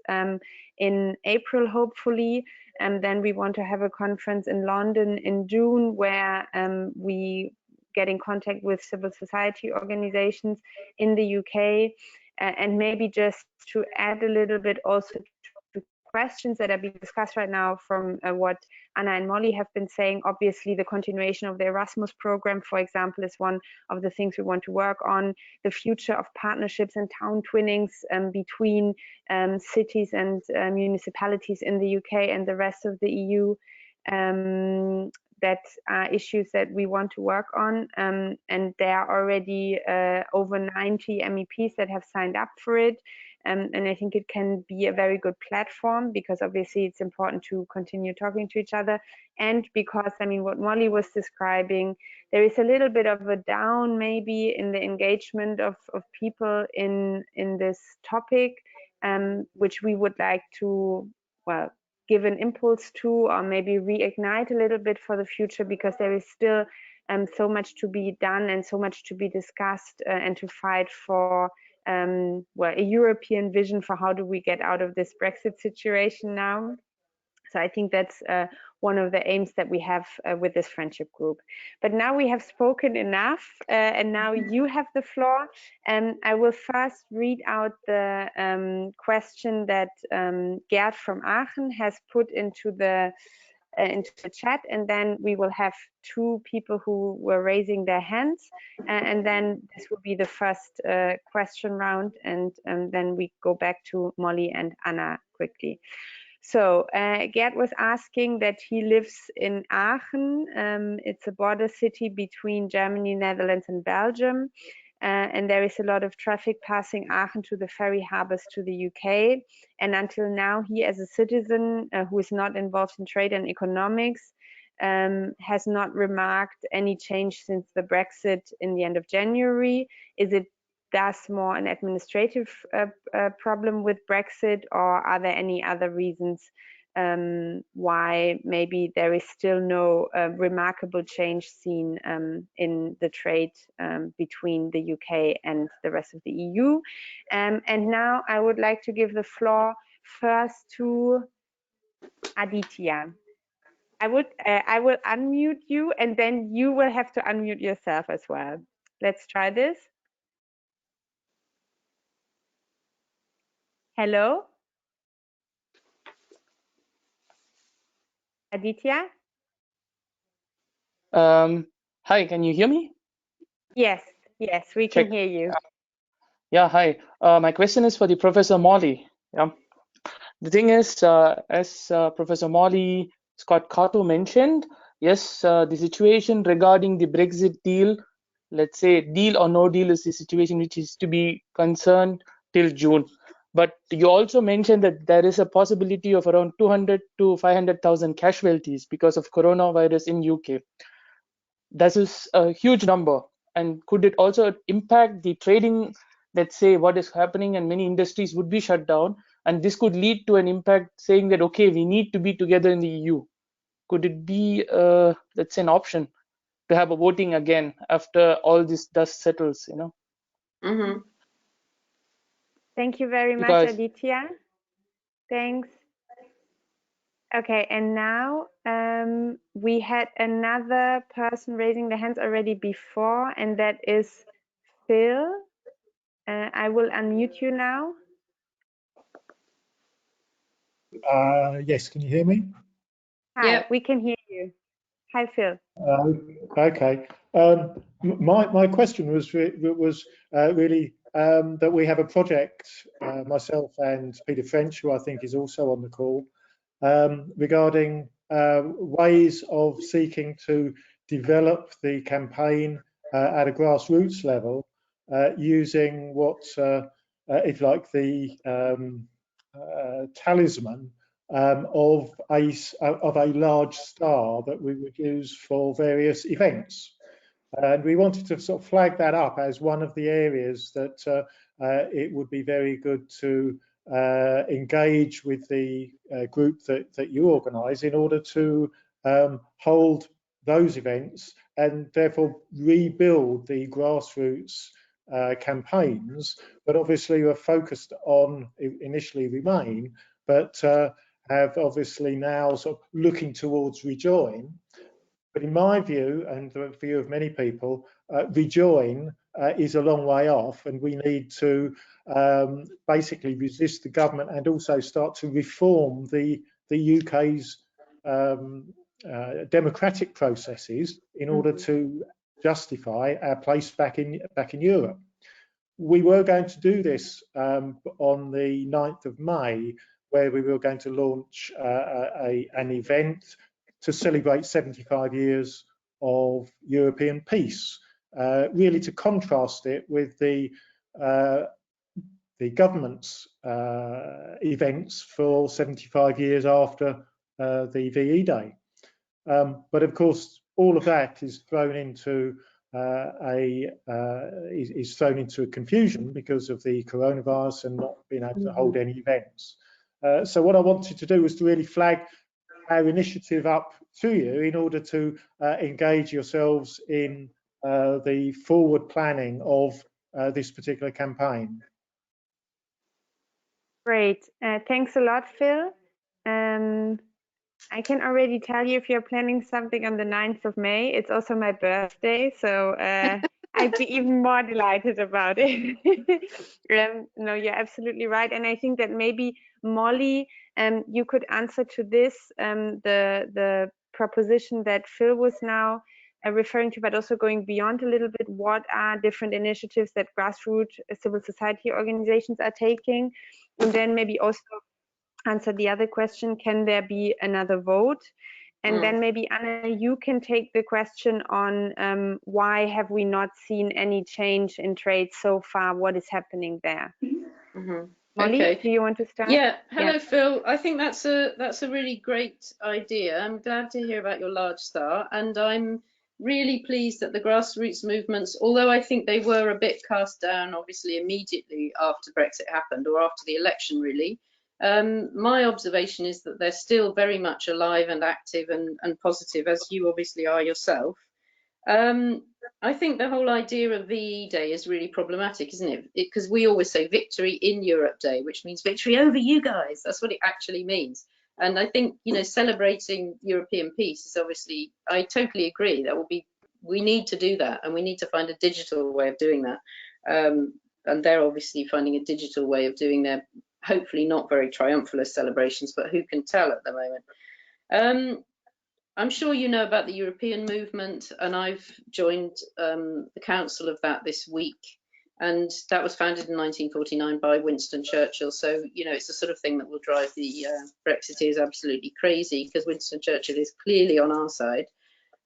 in April, hopefully. And then we want to have a conference in London in June where we get in contact with civil society organizations in the UK. And maybe just to add a little bit also to questions that are being discussed right now from what Anna and Molly have been saying. Obviously, the continuation of the Erasmus program, for example, is one of the things we want to work on. The future of partnerships and town twinnings between cities and municipalities in the UK and the rest of the EU. That are issues that we want to work on, and there are already over 90 MEPs that have signed up for it. And I think it can be a very good platform, because obviously it's important to continue talking to each other, and because, I mean, what Molly was describing, there is a little bit of a down maybe in the engagement of people in this topic, which we would like to, well, give an impulse to, or maybe reignite a little bit for the future, because there is still so much to be done and so much to be discussed and to fight for well, a European vision for how do we get out of this Brexit situation now. So I think that's one of the aims that we have with this friendship group. But now we have spoken enough, and now you have the floor. I will first read out the question that Gerd from Aachen has put into the chat, and then we will have 2 people who were raising their hands, and then this will be the first question round, and then we go back to Molly and Anna quickly. So Gerd was asking that he lives in Aachen. It's a border city between Germany, Netherlands and Belgium. And there is a lot of traffic passing Aachen to the ferry harbors to the UK. And until now, he, as a citizen who is not involved in trade and economics, has not remarked any change since the Brexit in the end of January. Is it thus more an administrative problem with Brexit, or are there any other reasons why maybe there is still no remarkable change seen in the trade between the UK and the rest of the EU. And now I would like to give the floor first to Aditya. I will unmute you, and then you will have to unmute yourself as well. Let's try this. Hello? Aditya? Hi, can you hear me? Yes, we can hear you. Yeah, hi. My question is for the Professor Molly. Yeah. The thing is, as Professor Molly Scott Cato mentioned, yes, the situation regarding the Brexit deal, let's say deal or no deal, is the situation which is to be concerned till June. But you also mentioned that there is a possibility of around 200 to 500,000 casualties because of coronavirus in UK. That is a huge number. And could it also impact the trading? Let's say what is happening, and many industries would be shut down, and this could lead to an impact saying that, okay, we need to be together in the EU. Could it be, let's say, an option to have a voting again after all this dust settles, you know? Mm-hmm. Thank you very much, Aditya. Thanks. Okay, and now we had another person raising their hands already before, and that is Phil. I will unmute you now. Yes, can you hear me? Hi, yeah. we can hear you. Hi, Phil. Okay. My question was really that we have a project, myself and Peter French, who I think is also on the call, regarding ways of seeking to develop the campaign at a grassroots level, using what, if like, the talisman of a large star that we would use for various events. And we wanted to sort of flag that up as one of the areas that it would be very good to engage with the group that you organise in order to hold those events and therefore rebuild the grassroots campaigns, but obviously we're focused on initially Remain, but have obviously now sort of looking towards Rejoin. But in my view, and the view of many people, Rejoin is a long way off, and we need to basically resist the government and also start to reform the UK's democratic processes in order to justify our place back in Europe. We were going to do this on the 9th of May, where we were going to launch an event to celebrate 75 years of European peace, really to contrast it with the government's events for 75 years after the VE Day. But of course, all of that is thrown into a confusion because of the coronavirus and not being able to hold any events. So what I wanted to do was to really flag our initiative up to you in order to engage yourselves in the forward planning of this particular campaign. Great. Thanks a lot, Phil. I can already tell you if you're planning something on the 9th of May, it's also my birthday, so I'd be even more delighted about it. No, you're absolutely right. And I think that maybe Molly, you could answer to this, the proposition that Phil was now referring to, but also going beyond a little bit. What are different initiatives that grassroots civil society organizations are taking? And then maybe also answer the other question, can there be another vote? And then maybe Anna, you can take the question on why have we not seen any change in trade so far? What is happening there? Molly, Okay. do you want to start? Yeah. Hello, Phil. I think that's a really great idea. I'm glad to hear about your large star, and I'm really pleased that the grassroots movements, although I think they were a bit cast down, obviously immediately after Brexit happened or after the election, really. My observation is that they're still very much alive and active and positive, as you obviously are yourself. I think the whole idea of VE Day is really problematic, isn't it? Because we always say Victory in Europe Day, which means victory over you guys. That's what it actually means. And I think, you know, celebrating European peace is obviously, I totally agree, that will be, we need to do that, and we need to find a digital way of doing that. And they're obviously finding a digital way of doing their, hopefully not very triumphalist celebrations, but who can tell at the moment. I'm sure you know about the European movement, and I've joined the council of that this week. And that was founded in 1949 by Winston Churchill. So, you know, it's the sort of thing that will drive the Brexiteers absolutely crazy, because Winston Churchill is clearly on our side.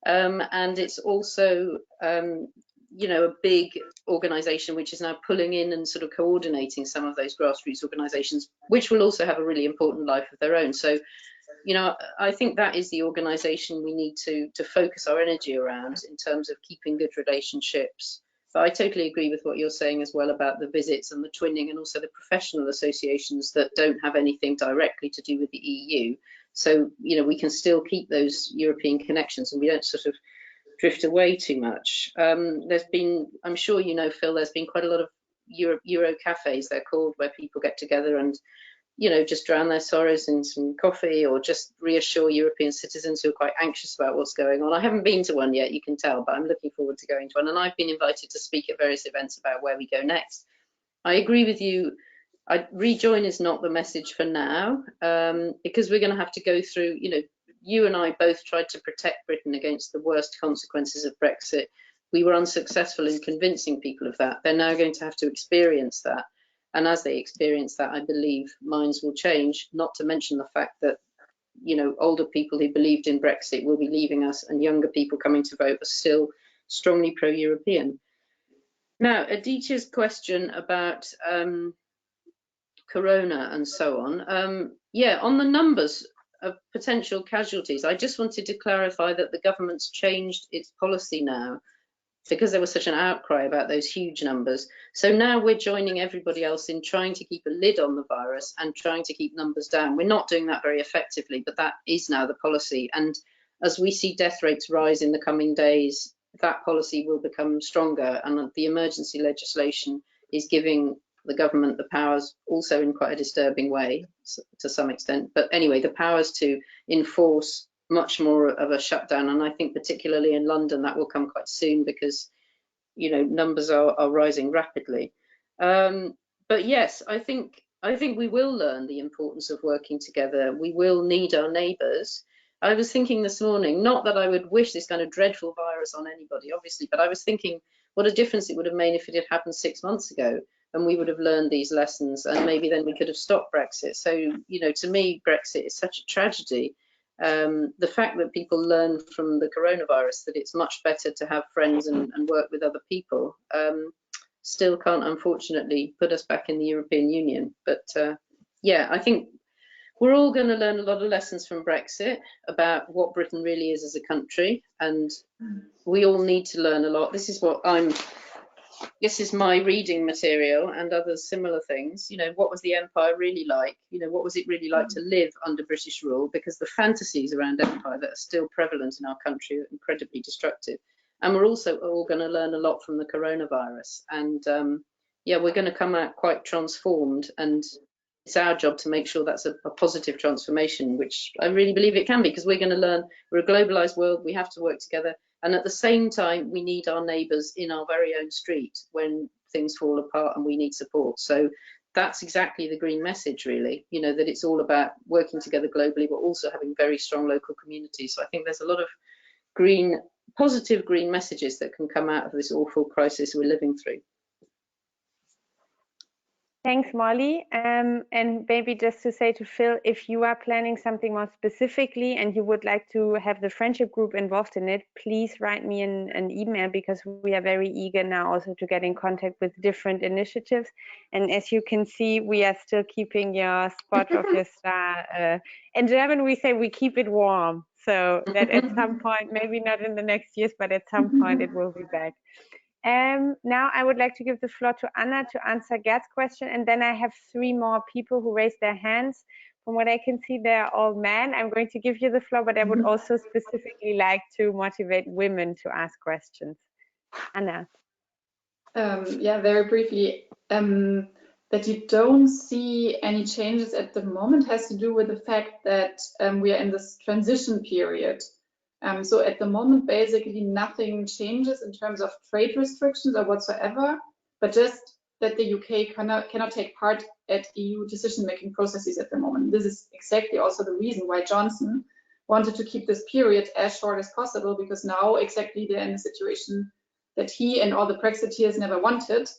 And it's also, you know, a big organisation which is now pulling in and sort of coordinating some of those grassroots organisations, which will also have a really important life of their own. So, you know, I think that is the organisation we need to focus our energy around in terms of keeping good relationships. But I totally agree with what you're saying as well about the visits and the twinning, and also the professional associations that don't have anything directly to do with the EU. So, you know, we can still keep those European connections, and we don't sort of drift away too much. There's been, I'm sure you know, Phil, there's been quite a lot of Euro cafes, they're called, where people get together and, you know, just drown their sorrows in some coffee, or just reassure European citizens who are quite anxious about what's going on. I haven't been to one yet, you can tell, but I'm looking forward to going to one. And I've been invited to speak at various events about where we go next. I agree with you. Rejoin is not the message for now, because we're going to have to go through, you know, you and I both tried to protect Britain against the worst consequences of Brexit. We were unsuccessful in convincing people of that. They're now going to have to experience that. And as they experience that, I believe minds will change, not to mention the fact that, you know, older people who believed in Brexit will be leaving us, and younger people coming to vote are still strongly pro-European. Now, Aditya's question about Corona and so on. Yeah, on the numbers of potential casualties, I just wanted to clarify that the government's changed its policy now, because there was such an outcry about those huge numbers. So now we're joining everybody else in trying to keep a lid on the virus and trying to keep numbers down. We're not doing that very effectively, but that is now the policy. And as we see death rates rise in the coming days, that policy will become stronger. And the emergency legislation is giving the government the powers, also in quite a disturbing way to some extent. But anyway, the powers to enforce much more of a shutdown, and I think particularly in London that will come quite soon, because, you know, numbers are rising rapidly. But yes, I think we will learn the importance of working together. We will need our neighbours. I was thinking this morning, not that I would wish this kind of dreadful virus on anybody, obviously, but I was thinking what a difference it would have made if it had happened 6 months ago, and we would have learned these lessons, and maybe then we could have stopped Brexit. So, you know, to me, Brexit is such a tragedy. The fact that people learn from the coronavirus that it's much better to have friends and work with other people still can't, unfortunately, put us back in the European Union. But yeah, I think we're all going to learn a lot of lessons from Brexit about what Britain really is as a country, and we all need to learn a lot. This is my reading material and other similar things. You know, what was the empire really like? You know, what was it really like to live under British rule? Because the fantasies around empire that are still prevalent in our country are incredibly destructive. And we're also all going to learn a lot from the coronavirus. And yeah, we're going to come out quite transformed, and it's our job to make sure that's a positive transformation, which I really believe it can be, because we're going to learn, we're a globalized world, we have to work together. And at the same time, we need our neighbours in our very own street when things fall apart and we need support. So that's exactly the green message, really, you know, that it's all about working together globally, but also having very strong local communities. So I think there's a lot of positive green messages that can come out of this awful crisis we're living through. Thanks, Molly. And maybe just to say to Phil, if you are planning something more specifically and you would like to have the friendship group involved in it, please write me an email, because we are very eager now also to get in contact with different initiatives. And as you can see, we are still keeping your spot of your star. In German, we say we keep it warm. So that at some point, maybe not in the next years, but at some point it will be back. Now I would like to give the floor to Anna to answer Gert's question, and then I have 3 more people who raised their hands. From what I can see, they're all men. I'm going to give you the floor, but I would also specifically like to motivate women to ask questions. Anna. Yeah, very briefly, that you don't see any changes at the moment has to do with the fact that we are in this transition period. So at the moment, basically nothing changes in terms of trade restrictions or whatsoever, but just that the UK cannot take part at EU decision-making processes at the moment. This is exactly also the reason why Johnson wanted to keep this period as short as possible, because now exactly they're in a situation that he and all the Brexiteers never wanted,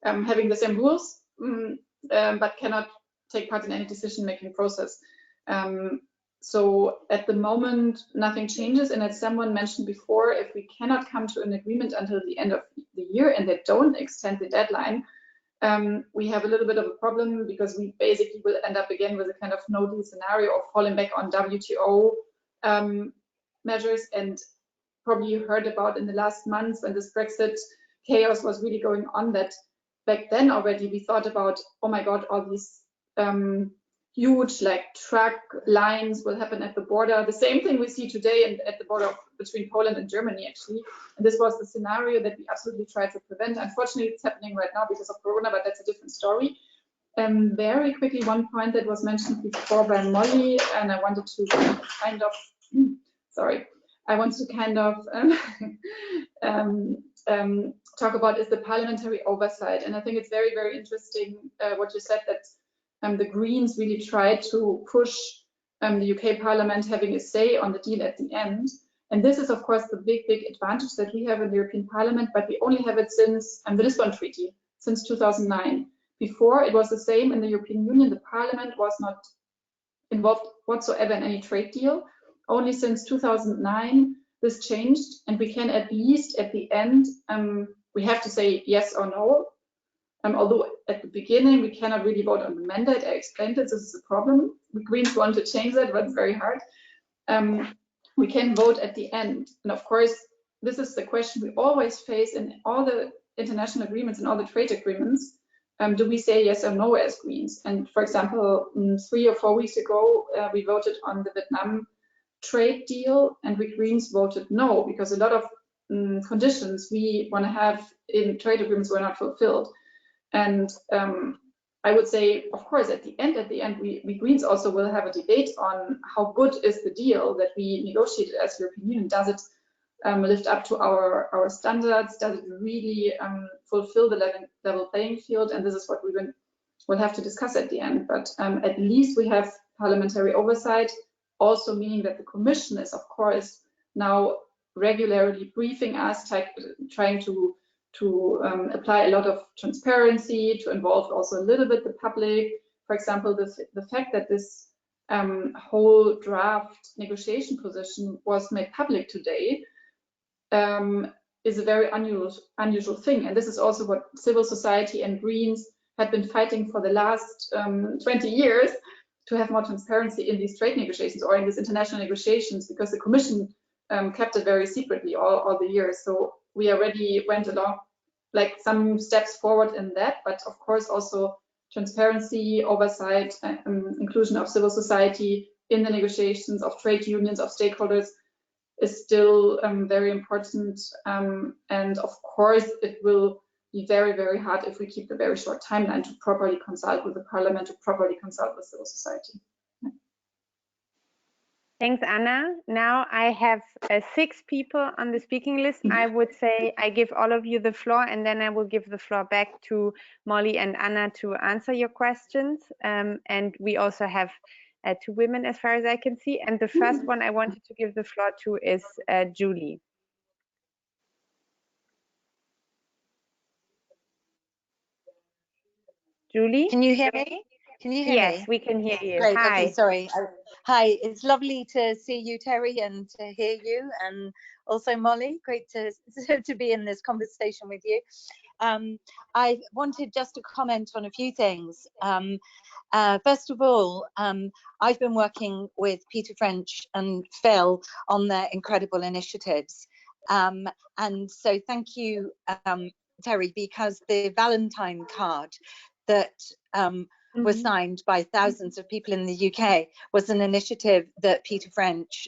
having the same rules, but cannot take part in any decision-making process. So at the moment, nothing changes. And as someone mentioned before, if we cannot come to an agreement until the end of the year and they don't extend the deadline, we have a little bit of a problem, because we basically will end up again with a kind of no-deal scenario of falling back on WTO measures. And probably you heard about in the last months when this Brexit chaos was really going on, that back then already we thought about, oh my God, all these huge like truck lines will happen at the border. The same thing we see today at the border between Poland and Germany, actually. And this was the scenario that we absolutely tried to prevent. Unfortunately, it's happening right now because of Corona, but that's a different story. Very quickly, one point that was mentioned before by Molly, and I wanted to kind of, I want to kind of talk about is the parliamentary oversight. And I think it's very, very interesting what you said, that the Greens really tried to push the UK Parliament having a say on the deal at the end. And this is, of course, the big, big advantage that we have in the European Parliament, but we only have it since the Lisbon Treaty, since 2009. Before, it was the same in the European Union. The Parliament was not involved whatsoever in any trade deal. Only since 2009, this changed, and we can at least at the end, we have to say yes or no. Although at the beginning we cannot really vote on the mandate. I explained it, this is a problem. The Greens want to change that, but it's very hard. We can vote at the end. And of course, this is the question we always face in all the international agreements and all the trade agreements. Do we say yes or no as Greens? And for example, 3 or 4 weeks ago, we voted on the Vietnam trade deal, and we Greens voted no, because a lot of conditions we want to have in trade agreements were not fulfilled. And I would say, of course, at the end, we Greens also will have a debate on how good is the deal that we negotiated as European Union. Does it live up to our standards? Does it really fulfill the level playing field? And this is what we will have to discuss at the end. But at least we have parliamentary oversight, also meaning that the Commission is, of course, now regularly briefing us, trying to apply a lot of transparency, to involve also a little bit the public. For example, the fact that this whole draft negotiation position was made public today is a very unusual thing. And this is also what civil society and Greens had been fighting for the last 20 years, to have more transparency in these trade negotiations or in these international negotiations, because the Commission kept it very secretly all the years. So we already went along like some steps forward in that, but of course also transparency, oversight, inclusion of civil society in the negotiations, of trade unions, of stakeholders is still very important. And of course it will be very, very hard if we keep a very short timeline to properly consult with the Parliament, to properly consult with civil society. Thanks, Anna. Now I have 6 people on the speaking list. I would say I give all of you the floor, and then I will give the floor back to Molly and Anna to answer your questions. And we also have 2 women, as far as I can see. And the first one I wanted to give the floor to is Julie. Julie? Can you hear me? Can you hear me? Yes, we can hear you. Great. Hi. Okay, sorry. Hi, it's lovely to see you, Terry, and to hear you, and also Molly. Great to be in this conversation with you. I wanted just to comment on a few things. First of all, I've been working with Peter French and Phil on their incredible initiatives And so thank you, Terry, because the Valentine card that was signed by thousands of people in the UK was an initiative that Peter French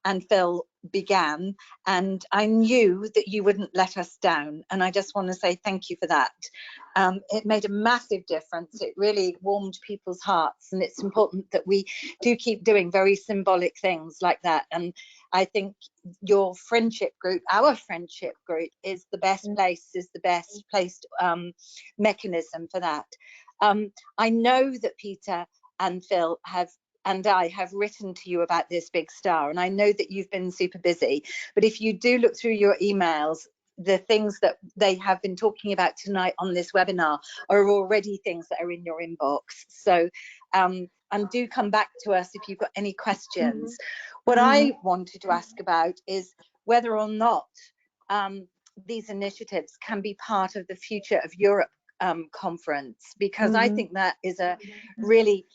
and Phil began, and I knew that you wouldn't let us down, and I just want to say thank you for that. It made a massive difference. It really warmed people's hearts, and it's important that we do keep doing very symbolic things like that. And I think your friendship group, our friendship group, is the best placed mechanism for that. I know that Peter and Phil and I have written to you about this big star, and I know that you've been super busy, but if you do look through your emails, the things that they have been talking about tonight on this webinar are already things that are in your inbox. So and do come back to us if you've got any questions. What I wanted to ask about is whether or not these initiatives can be part of the Future of Europe conference, because I think that is a really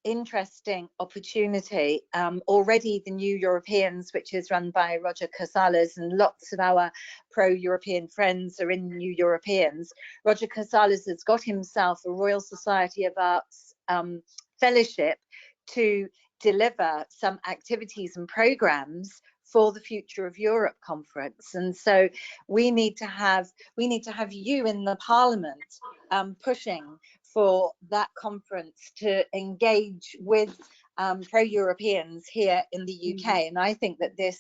interesting opportunity. Already the New Europeans, which is run by Roger Casales, and lots of our pro-European friends are in New Europeans. Roger Casales has got himself a Royal Society of Arts fellowship to deliver some activities and programs for the Future of Europe conference, and so we need to have you in the Parliament pushing for that conference to engage with pro-Europeans here in the UK. And I think that this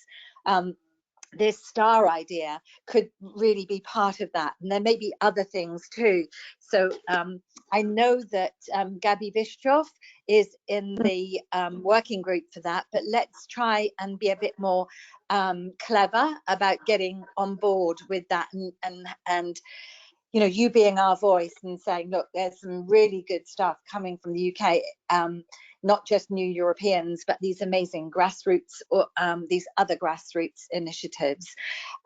star idea could really be part of that, and there may be other things too. So I know that Gabby Bischoff is in the working group for that, but let's try and be a bit more clever about getting on board with that, and you know, you being our voice and saying, look, there's some really good stuff coming from the UK, not just New Europeans, but these amazing grassroots, or these other grassroots initiatives.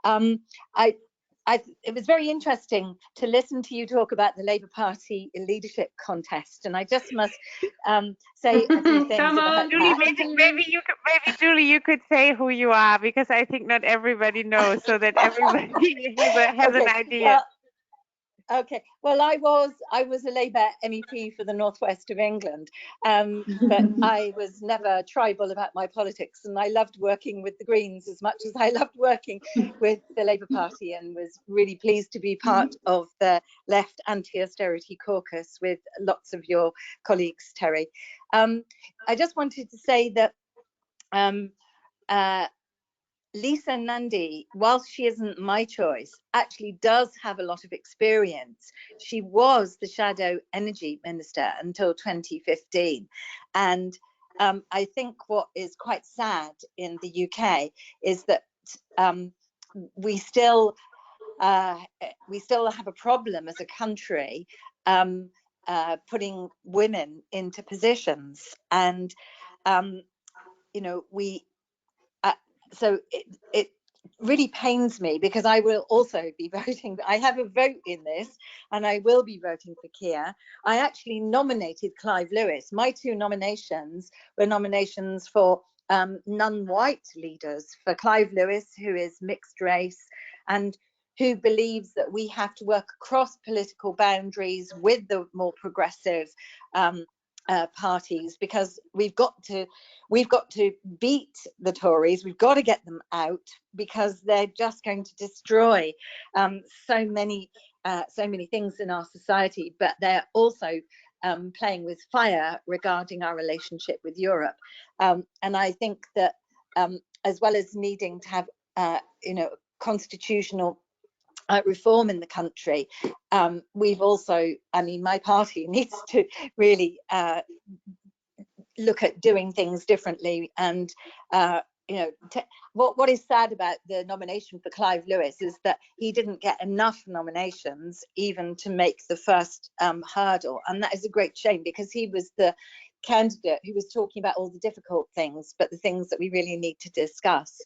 It was very interesting to listen to you talk about the Labour Party leadership contest, and I just must say a few things about Julie, that. maybe Julie, you could say who you are, because I think not everybody knows, so that everybody has an idea. Well, I was a Labour MEP for the northwest of England, but I was never tribal about my politics, and I loved working with the Greens as much as I loved working with the Labour Party, and was really pleased to be part of the Left Anti-Austerity Caucus with lots of your colleagues, Terry. I just wanted to say that Lisa Nandy, whilst she isn't my choice, actually does have a lot of experience. She was the Shadow Energy Minister until 2015. And I think what is quite sad in the UK is that we still have a problem as a country putting women into positions. And, you know, so it really pains me, because I will also be voting. I have a vote in this, and I will be voting for Keir. I actually nominated Clive Lewis. My two nominations were nominations for non-white leaders, for Clive Lewis, who is mixed race and who believes that we have to work across political boundaries with the more progressive parties, because we've got to beat the Tories. We've got to get them out, because they're just going to destroy so many things in our society, but they're also playing with fire regarding our relationship with Europe. And I think that as well as needing to have you know, constitutional reform in the country, we've also, I mean, my party needs to really look at doing things differently. And you know, what is sad about the nomination for Clive Lewis is that he didn't get enough nominations even to make the first hurdle, and that is a great shame, because he was the candidate who was talking about all the difficult things, but the things that we really need to discuss.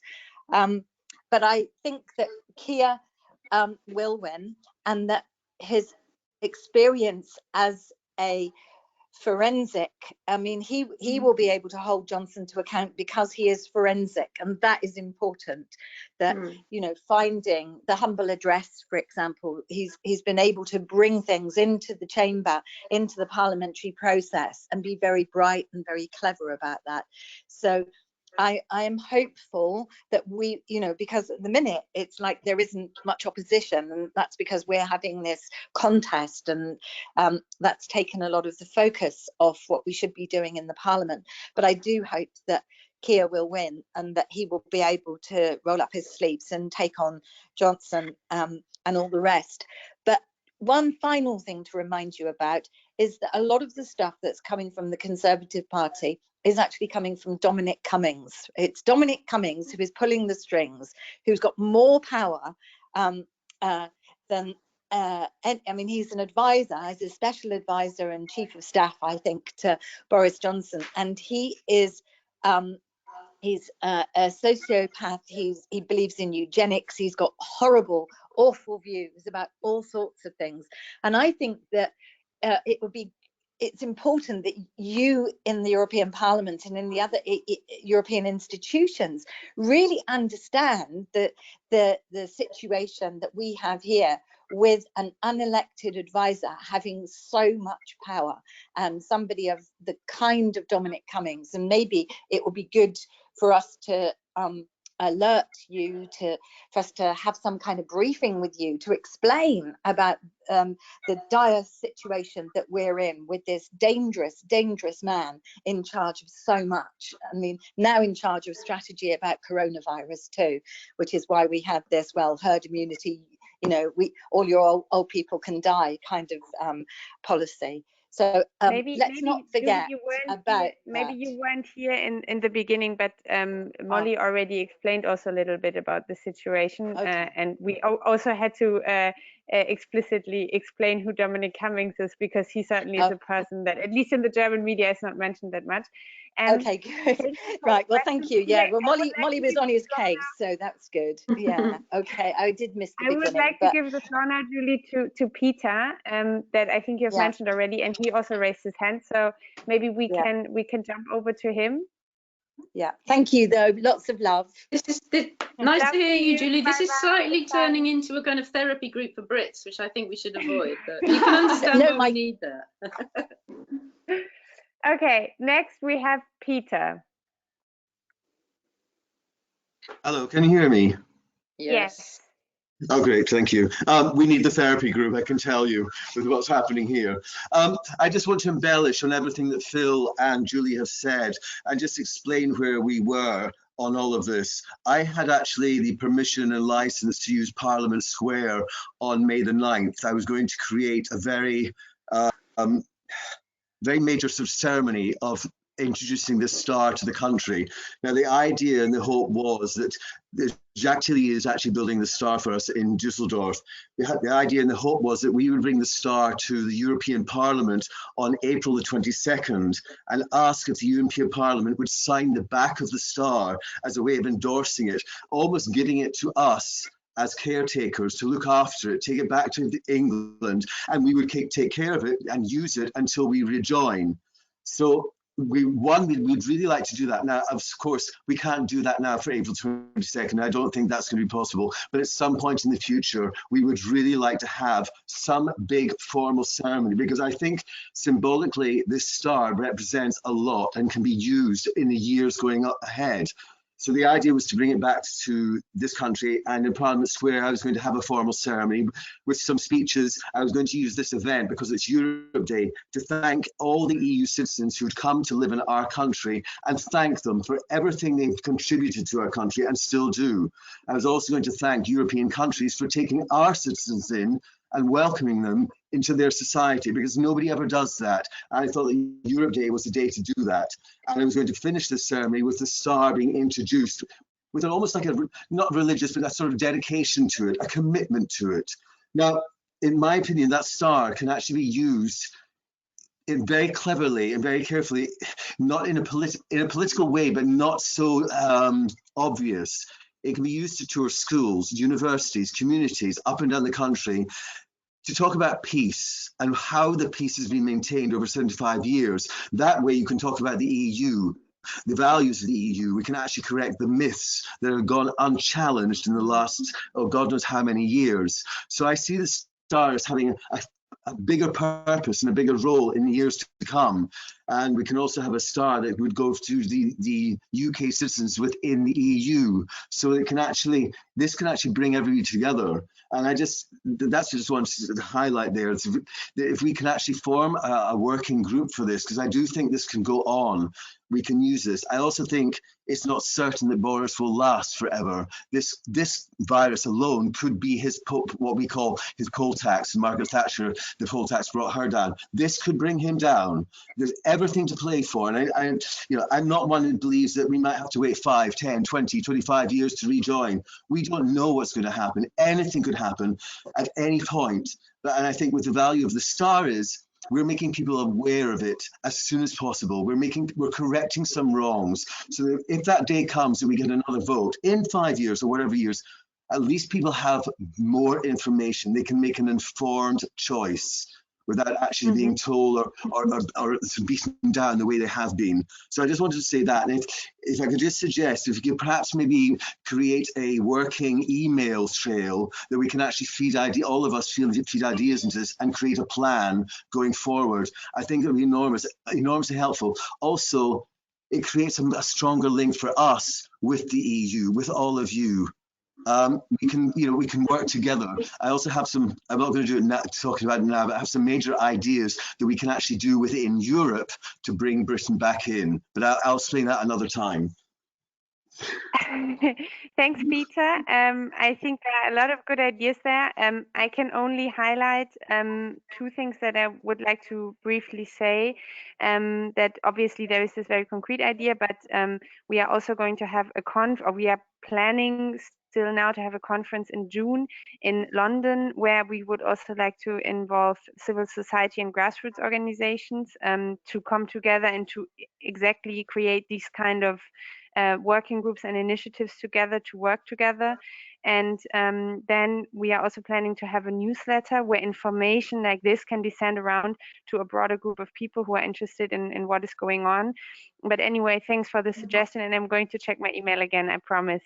But I think that Keir will win, and that his experience as a forensic. I mean, he will be able to hold Johnson to account because he is forensic, and that is important. That you know, finding the humble address, for example, he's been able to bring things into the chamber, into the parliamentary process, and be very bright and very clever about that. So I am hopeful that we, you know, because at the minute it's like there isn't much opposition, and that's because we're having this contest, and that's taken a lot of the focus off what we should be doing in the Parliament. But I do hope that Keir will win, and that he will be able to roll up his sleeves and take on Johnson and all the rest. But one final thing to remind you about is that a lot of the stuff that's coming from the Conservative Party is actually coming from Dominic Cummings. It's Dominic Cummings who is pulling the strings, who's got more power than, I mean, he's an advisor, he's a special advisor and chief of staff, I think, to Boris Johnson. And he is, he's a sociopath, he believes in eugenics, he's got horrible, awful views about all sorts of things. And I think that it's important that you in the European Parliament and in the other European institutions really understand the situation that we have here with an unelected advisor having so much power, and somebody of the kind of Dominic Cummings. And maybe it would be good for us to alert you, for us to have some kind of briefing with you to explain about the dire situation that we're in with this dangerous man in charge of so much. I mean, now in charge of strategy about coronavirus too, which is why we have this, well, herd immunity, you know, all your old people can die kind of policy. So let's not forget about maybe you weren't here in the beginning, but Molly already explained also a little bit about the situation. Okay. And we also had to explicitly explain who Dominic Cummings is, because he certainly is a person that, at least in the German media, is not mentioned that much. Okay, good. Right, well, thank you. Yeah, well, Molly was on his case, so that's good. Yeah, okay, I did miss the beginning. I would like to give the floor now, Julie, to Peter, that I think you've mentioned already, and he also raised his hand, so maybe we can jump over to him. Yeah, thank you, though. Lots of love. Nice to hear you, Julie. This is slightly turning into a kind of therapy group for Brits, which I think we should avoid, but you can understand why we need that. Okay, next we have Peter. Hello, can you hear me? Yes. Oh, great, thank you. We need the therapy group, I can tell you, with what's happening here. I just want to embellish on everything that Phil and Julie have said and just explain where we were on all of this. I had actually the permission and license to use Parliament Square on May the 9th. I was going to create a very major sort of ceremony of introducing this star to the country. Now, the idea and the hope was that Jacques Tilly is actually building the star for us in Dusseldorf. The idea and the hope was that we would bring the star to the European Parliament on April the 22nd and ask if the European Parliament would sign the back of the star as a way of endorsing it, almost giving it to us as caretakers to look after it, take it back to England, and we would take care of it and use it until we rejoin. So we'd really like to do that. Now, of course, we can't do that now for April 22nd. I don't think that's going to be possible. But at some point in the future, we would really like to have some big formal ceremony, because I think symbolically this star represents a lot and can be used in the years going up ahead. So the idea was to bring it back to this country, and in Parliament Square, I was going to have a formal ceremony with some speeches. I was going to use this event, because it's Europe Day, to thank all the EU citizens who'd come to live in our country and thank them for everything they've contributed to our country and still do. I was also going to thank European countries for taking our citizens in and welcoming them into their society, because nobody ever does that. And I thought that Europe Day was the day to do that. And I was going to finish this ceremony with the star being introduced with almost like a, not religious, but a sort of dedication to it, a commitment to it. Now, in my opinion, that star can actually be used very cleverly and very carefully, not in a political way, but not so obvious. It can be used to tour schools, universities, communities up and down the country, to talk about peace and how the peace has been maintained over 75 years. That way you can talk about the EU, the values of the EU. We can actually correct the myths that have gone unchallenged in the last, oh, God knows how many years. So I see the STAR as having a bigger purpose and a bigger role in the years to come. And we can also have a STAR that would go to the UK citizens within the EU. So it can actually, this can actually bring everybody together. And that's just one to highlight there. If we can actually form a working group for this, because I do think this can go on, we can use this. I also think it's not certain that Boris will last forever. This virus alone could be what we call his poll tax. Margaret Thatcher, the poll tax brought her down. This could bring him down. There's everything to play for. And I'm not one who believes that we might have to wait 5, 10, 20, 25 years to rejoin. We don't know what's going to happen. Anything could happen at any point. And I think with the value of the STAR is, we're making people aware of it as soon as possible. We're correcting some wrongs. So that if that day comes and we get another vote in 5 years or whatever years, at least people have more information. They can make an informed choice without actually being told or beaten down the way they have been. So I just wanted to say that. And if I could just suggest, if you could perhaps maybe create a working email trail that we can actually feed all of us feed ideas into this and create a plan going forward, I think it would be enormously helpful. Also, it creates a stronger link for us with the EU, with all of you. We can work together. I also have some, I'm not going to do it now, talking about it now, but I have some major ideas that we can actually do within Europe to bring Britain back in. But I'll explain that another time. Thanks, Peter. I think there are a lot of good ideas there. I can only highlight 2 things that I would like to briefly say. That obviously there is this very concrete idea, but we are also going to have we are planning still now to have a conference in June in London, where we would also like to involve civil society and grassroots organizations to come together and to exactly create these kind of working groups and initiatives together to work together. And then we are also planning to have a newsletter where information like this can be sent around to a broader group of people who are interested in what is going on. But anyway, thanks for the suggestion, and I'm going to check my email again, I promise,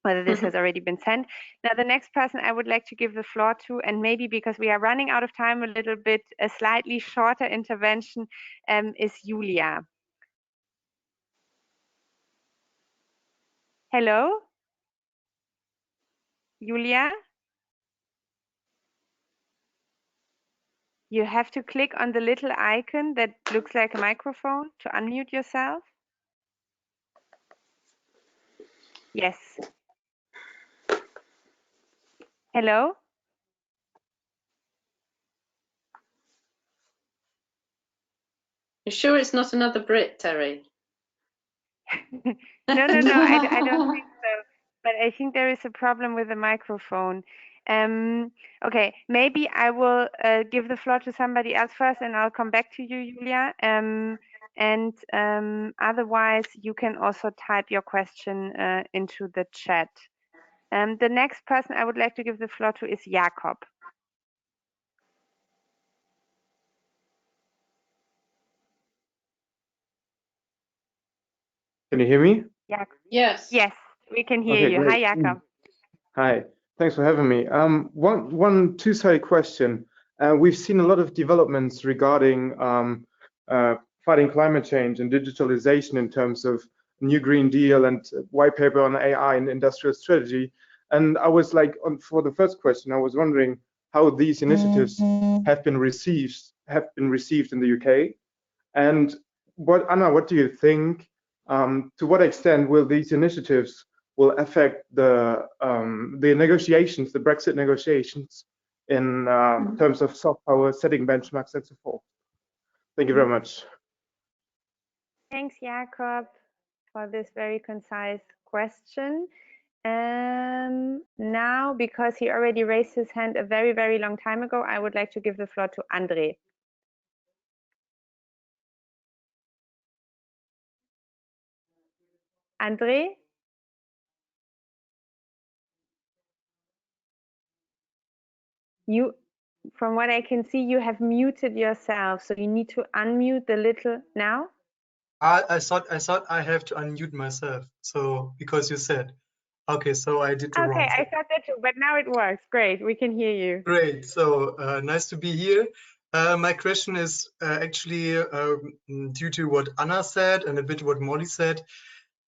whether this has already been sent. Now, the next person I would like to give the floor to, and maybe because we are running out of time a little bit, a slightly shorter intervention, is Julia. Hello? Julia? You have to click on the little icon that looks like a microphone to unmute yourself. Yes. Hello? You sure it's not another Brit, Terry? No, I don't think so. But I think there is a problem with the microphone. Okay, maybe I will give the floor to somebody else first, and I'll come back to you, Julia. Otherwise, you can also type your question into the chat. The next person I would like to give the floor to is Jakob. Can you hear me? Jakob. Yes. Yes, we can hear Okay, you. great. Hi, Jakob. Hi, thanks for having me. One two-sided question. We've seen a lot of developments regarding fighting climate change and digitalization in terms of new Green Deal and white paper on AI and industrial strategy. And I was like, for the first question, I was wondering how these initiatives have been received in the UK. And Anna, what do you think? To what extent will these initiatives will affect the negotiations, the Brexit negotiations, in terms of soft power, setting benchmarks, and so forth? Thank you very much. Thanks, Jakob, for this very concise question. Now, because he already raised his hand a very, very long time ago, I would like to give the floor to Andre. Andre? from what I can see, you have muted yourself, so you need to unmute the little now. I thought I have to unmute myself. So because you said, okay, so I did the wrong Okay, I thing. thought that too, but now it works. Great, we can hear you. Great. So nice to be here. My question is actually due to what Anna said and a bit what Molly said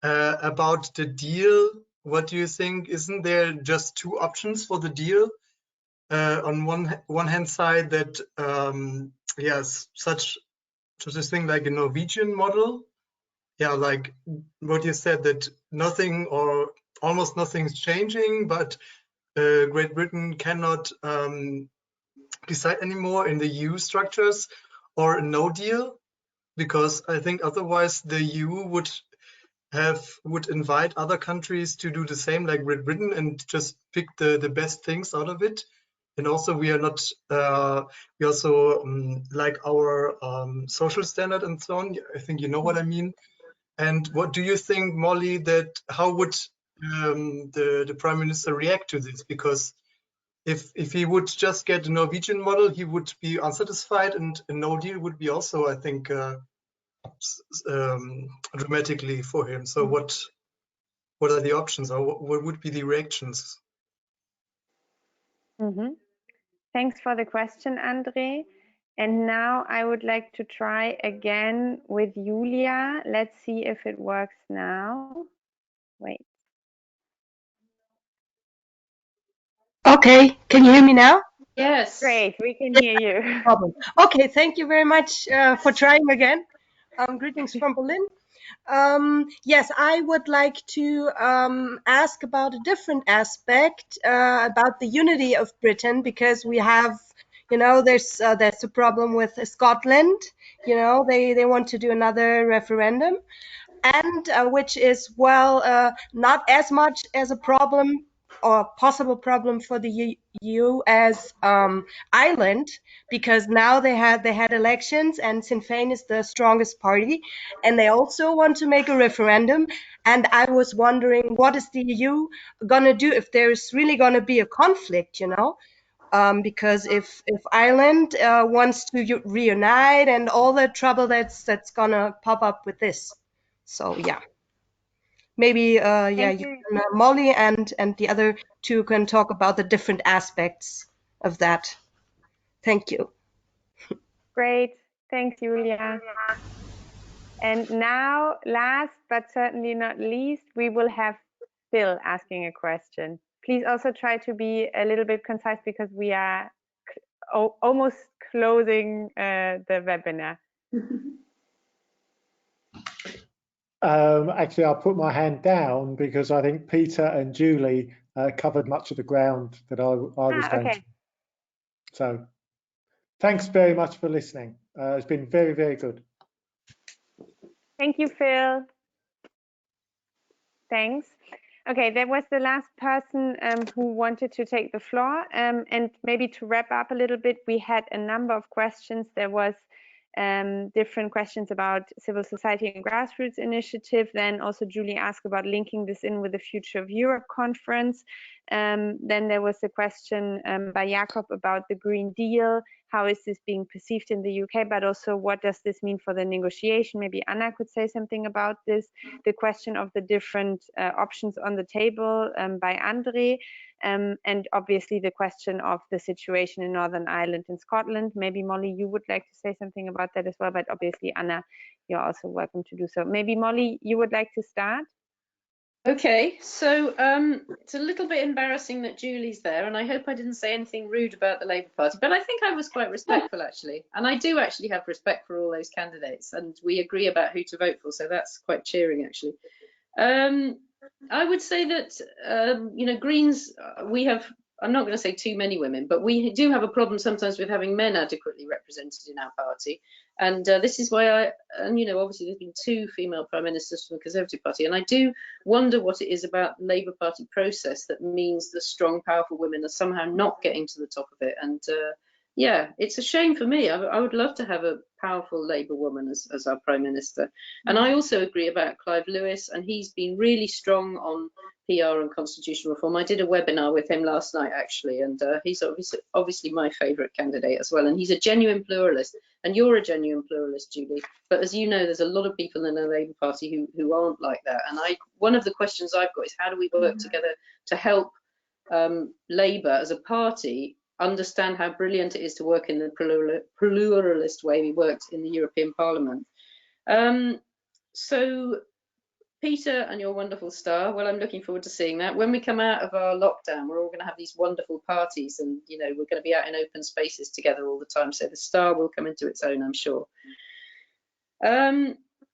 about the deal. What do you think? Isn't there just two options for the deal? On one hand side, that yes, such a thing like a Norwegian model. Yeah, like what you said, that nothing or almost nothing's changing, but Great Britain cannot decide anymore in the EU structures, or a no deal, because I think otherwise the EU would invite other countries to do the same like Great Britain and just pick the best things out of it. And also we are not we also like our social standard and so on. I think you know what I mean. And what do you think, Molly, that how would the Prime Minister react to this? Because if he would just get the Norwegian model, he would be unsatisfied, and a no deal would be also, I think, dramatically for him. So what are the options, or what would be the reactions? Mm-hmm. Thanks for the question, Andre. And now I would like to try again with Julia. Let's see if it works now. Wait. Okay, can you hear me now? Yes. Great, we can hear you. No problem. Okay, thank you very much for trying again. Greetings from Berlin. Yes, I would like to ask about a different aspect about the unity of Britain, because we have, you know, there's a problem with Scotland. You know, they want to do another referendum, and which is, well, not as much as a problem or possible problem for the EU as Ireland, because now they had elections and Sinn Féin is the strongest party, and they also want to make a referendum. And I was wondering, what is the EU gonna do if there's really gonna be a conflict, you know? Because if Ireland wants to reunite, and all the trouble that's gonna pop up with this. So yeah, maybe yeah, you can, Molly and the other two can talk about the different aspects of that. Thank you. Great, thanks, Julia. And now, last but certainly not least, we will have Phil asking a question. Please also try to be a little bit concise, because we are almost closing the webinar. Actually, I'll put my hand down because I think Peter and Julie covered much of the ground that I was going to. So thanks very much for listening. It's been very, very good. Thank you, Phil. Thanks. Okay, that was the last person who wanted to take the floor. And maybe to wrap up a little bit, we had a number of questions. There was different questions about civil society and grassroots initiative. Then also Julie asked about linking this in with the Future of Europe conference. Then there was a question by Jakob about the Green Deal. How is this being perceived in the UK, but also what does this mean for the negotiation? Maybe Anna could say something about this. The question of the different options on the table by Andre, and obviously the question of the situation in Northern Ireland and Scotland. Maybe Molly, you would like to say something about that as well, but obviously Anna, you're also welcome to do so. Maybe Molly, you would like to start? Okay, so it's a little bit embarrassing that Julie's there, and I hope I didn't say anything rude about the Labour Party, but I think I was quite respectful actually, and I do actually have respect for all those candidates, and we agree about who to vote for, so that's quite cheering actually. I would say that you know, Greens, we have, I'm not going to say too many women, but we do have a problem sometimes with having men adequately represented in our party. And this is why and you know, obviously there's been 2 female prime ministers from the Conservative Party. And I do wonder what it is about the Labour Party process that means the strong, powerful women are somehow not getting to the top of it. And Yeah, it's a shame for me. I would love to have a powerful Labour woman as our Prime Minister. And I also agree about Clive Lewis, and he's been really strong on PR and constitutional reform. I did a webinar with him last night, actually, and he's obviously my favourite candidate as well. And he's a genuine pluralist, and you're a genuine pluralist, Julie. But as you know, there's a lot of people in the Labour Party who aren't like that. And one of the questions I've got is, how do we work together to help Labour as a party understand how brilliant it is to work in the pluralist way we worked in the European Parliament. So Peter and your wonderful star, well, I'm looking forward to seeing that. When we come out of our lockdown, we're all going to have these wonderful parties, and you know, we're going to be out in open spaces together all the time, so the star will come into its own, I'm sure.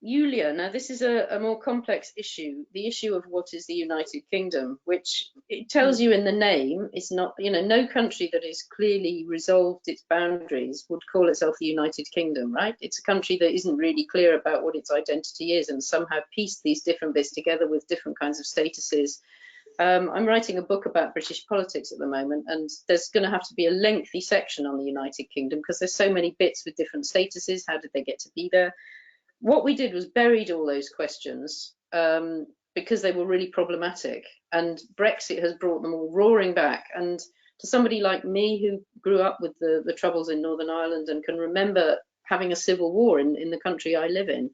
Julia, now this is a more complex issue, the issue of what is the United Kingdom, which it tells you in the name. It's not, you know, no country that is clearly resolved its boundaries would call itself the United Kingdom, right? It's a country that isn't really clear about what its identity is and somehow pieced these different bits together with different kinds of statuses. I'm writing a book about British politics at the moment, and there's going to have to be a lengthy section on the United Kingdom because there's so many bits with different statuses. How did they get to be there? What we did was buried all those questions because they were really problematic, and Brexit has brought them all roaring back. And to somebody like me who grew up with the troubles in Northern Ireland and can remember having a civil war in the country I live in,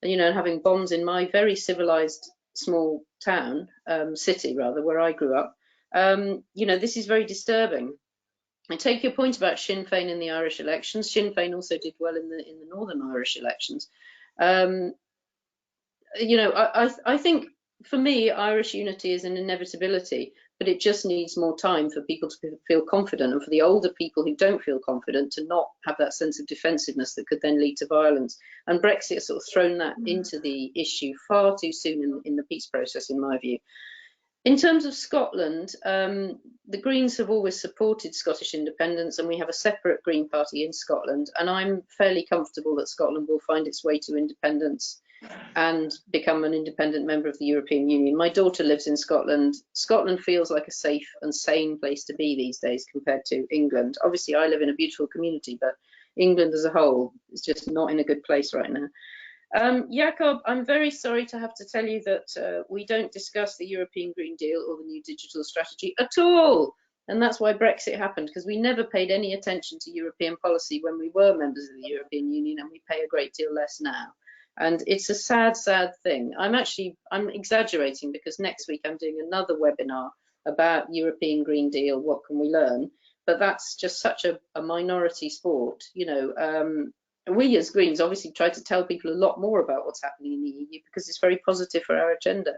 and, you know, having bombs in my very civilized small town, city rather, where I grew up, you know, this is very disturbing. I take your point about Sinn Féin in the Irish elections. Sinn Féin also did well in the Northern Irish elections. You know, I think for me, Irish unity is an inevitability, but it just needs more time for people to feel confident, and for the older people who don't feel confident to not have that sense of defensiveness that could then lead to violence. And Brexit has sort of thrown that into the issue far too soon in the peace process, in my view. In terms of Scotland, the Greens have always supported Scottish independence, and we have a separate Green Party in Scotland, and I'm fairly comfortable that Scotland will find its way to independence and become an independent member of the European Union. My daughter lives in Scotland. Scotland feels like a safe and sane place to be these days compared to England. Obviously, I live in a beautiful community, but England as a whole is just not in a good place right now. Jakob, I'm very sorry to have to tell you that we don't discuss the European Green Deal or the new digital strategy at all. And that's why Brexit happened, because we never paid any attention to European policy when we were members of the European Union, and we pay a great deal less now. And it's a sad, sad thing. I'm exaggerating, because next week I'm doing another webinar about European Green Deal, what can we learn? But that's just such a minority sport, you know. We as Greens obviously try to tell people a lot more about what's happening in the EU because it's very positive for our agenda.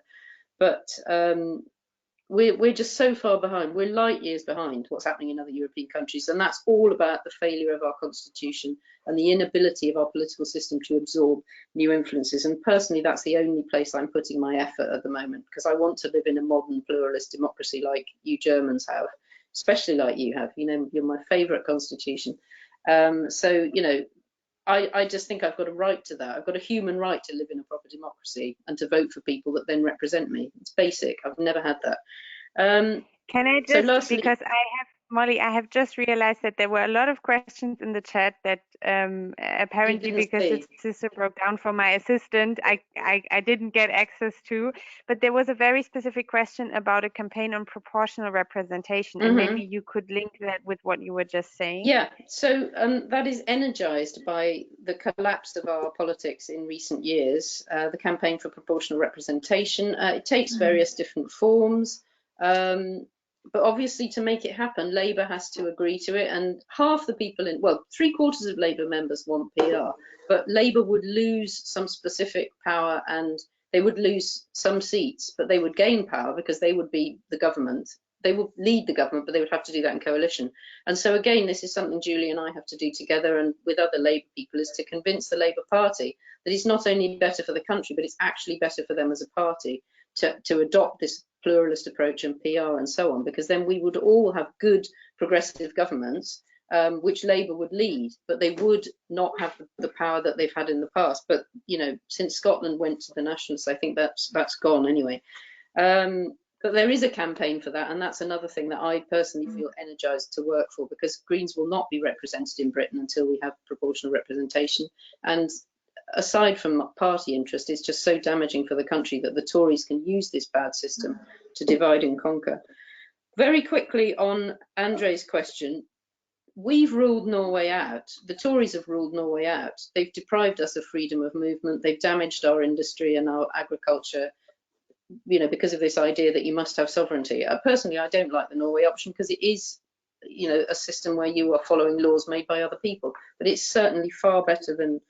But we're just so far behind. We're light years behind what's happening in other European countries. And that's all about the failure of our constitution and the inability of our political system to absorb new influences. And personally, that's the only place I'm putting my effort at the moment, because I want to live in a modern pluralist democracy like you Germans have, especially like you have. You know, you're my favourite constitution. So, you know, I just think I've got a right to that. I've got a human right to live in a proper democracy and to vote for people that then represent me. It's basic. I've never had that. Can I just, lastly, because Molly, I have just realized that there were a lot of questions in the chat that apparently, because the system broke down for my assistant, I didn't get access to. But there was a very specific question about a campaign on proportional representation, and maybe you could link that with what you were just saying. Yeah, so that is energized by the collapse of our politics in recent years, the campaign for proportional representation. It takes various different forms. But obviously, to make it happen, Labour has to agree to it, and half the people well, 3/4 of Labour members want PR, but Labour would lose some specific power and they would lose some seats, but they would gain power because they would be the government. They would lead the government, but they would have to do that in coalition. And so again, this is something Julie and I have to do together and with other Labour people, is to convince the Labour Party that it's not only better for the country, but it's actually better for them as a party to adopt this pluralist approach and PR and so on, because then we would all have good progressive governments, which Labour would lead, but they would not have the power that they've had in the past. But, you know, since Scotland went to the Nationalists, I think that's gone anyway. But there is a campaign for that, and that's another thing that I personally feel energised to work for, because Greens will not be represented in Britain until we have proportional representation. And aside from party interest, it's just so damaging for the country that the Tories can use this bad system to divide and conquer. Very quickly on Andre's question, we've ruled Norway out. The Tories have ruled Norway out. They've deprived us of freedom of movement. They've damaged our industry and our agriculture, you know, because of this idea that you must have sovereignty. Personally, I don't like the Norway option because it is, you know, a system where you are following laws made by other people. But it's certainly far better than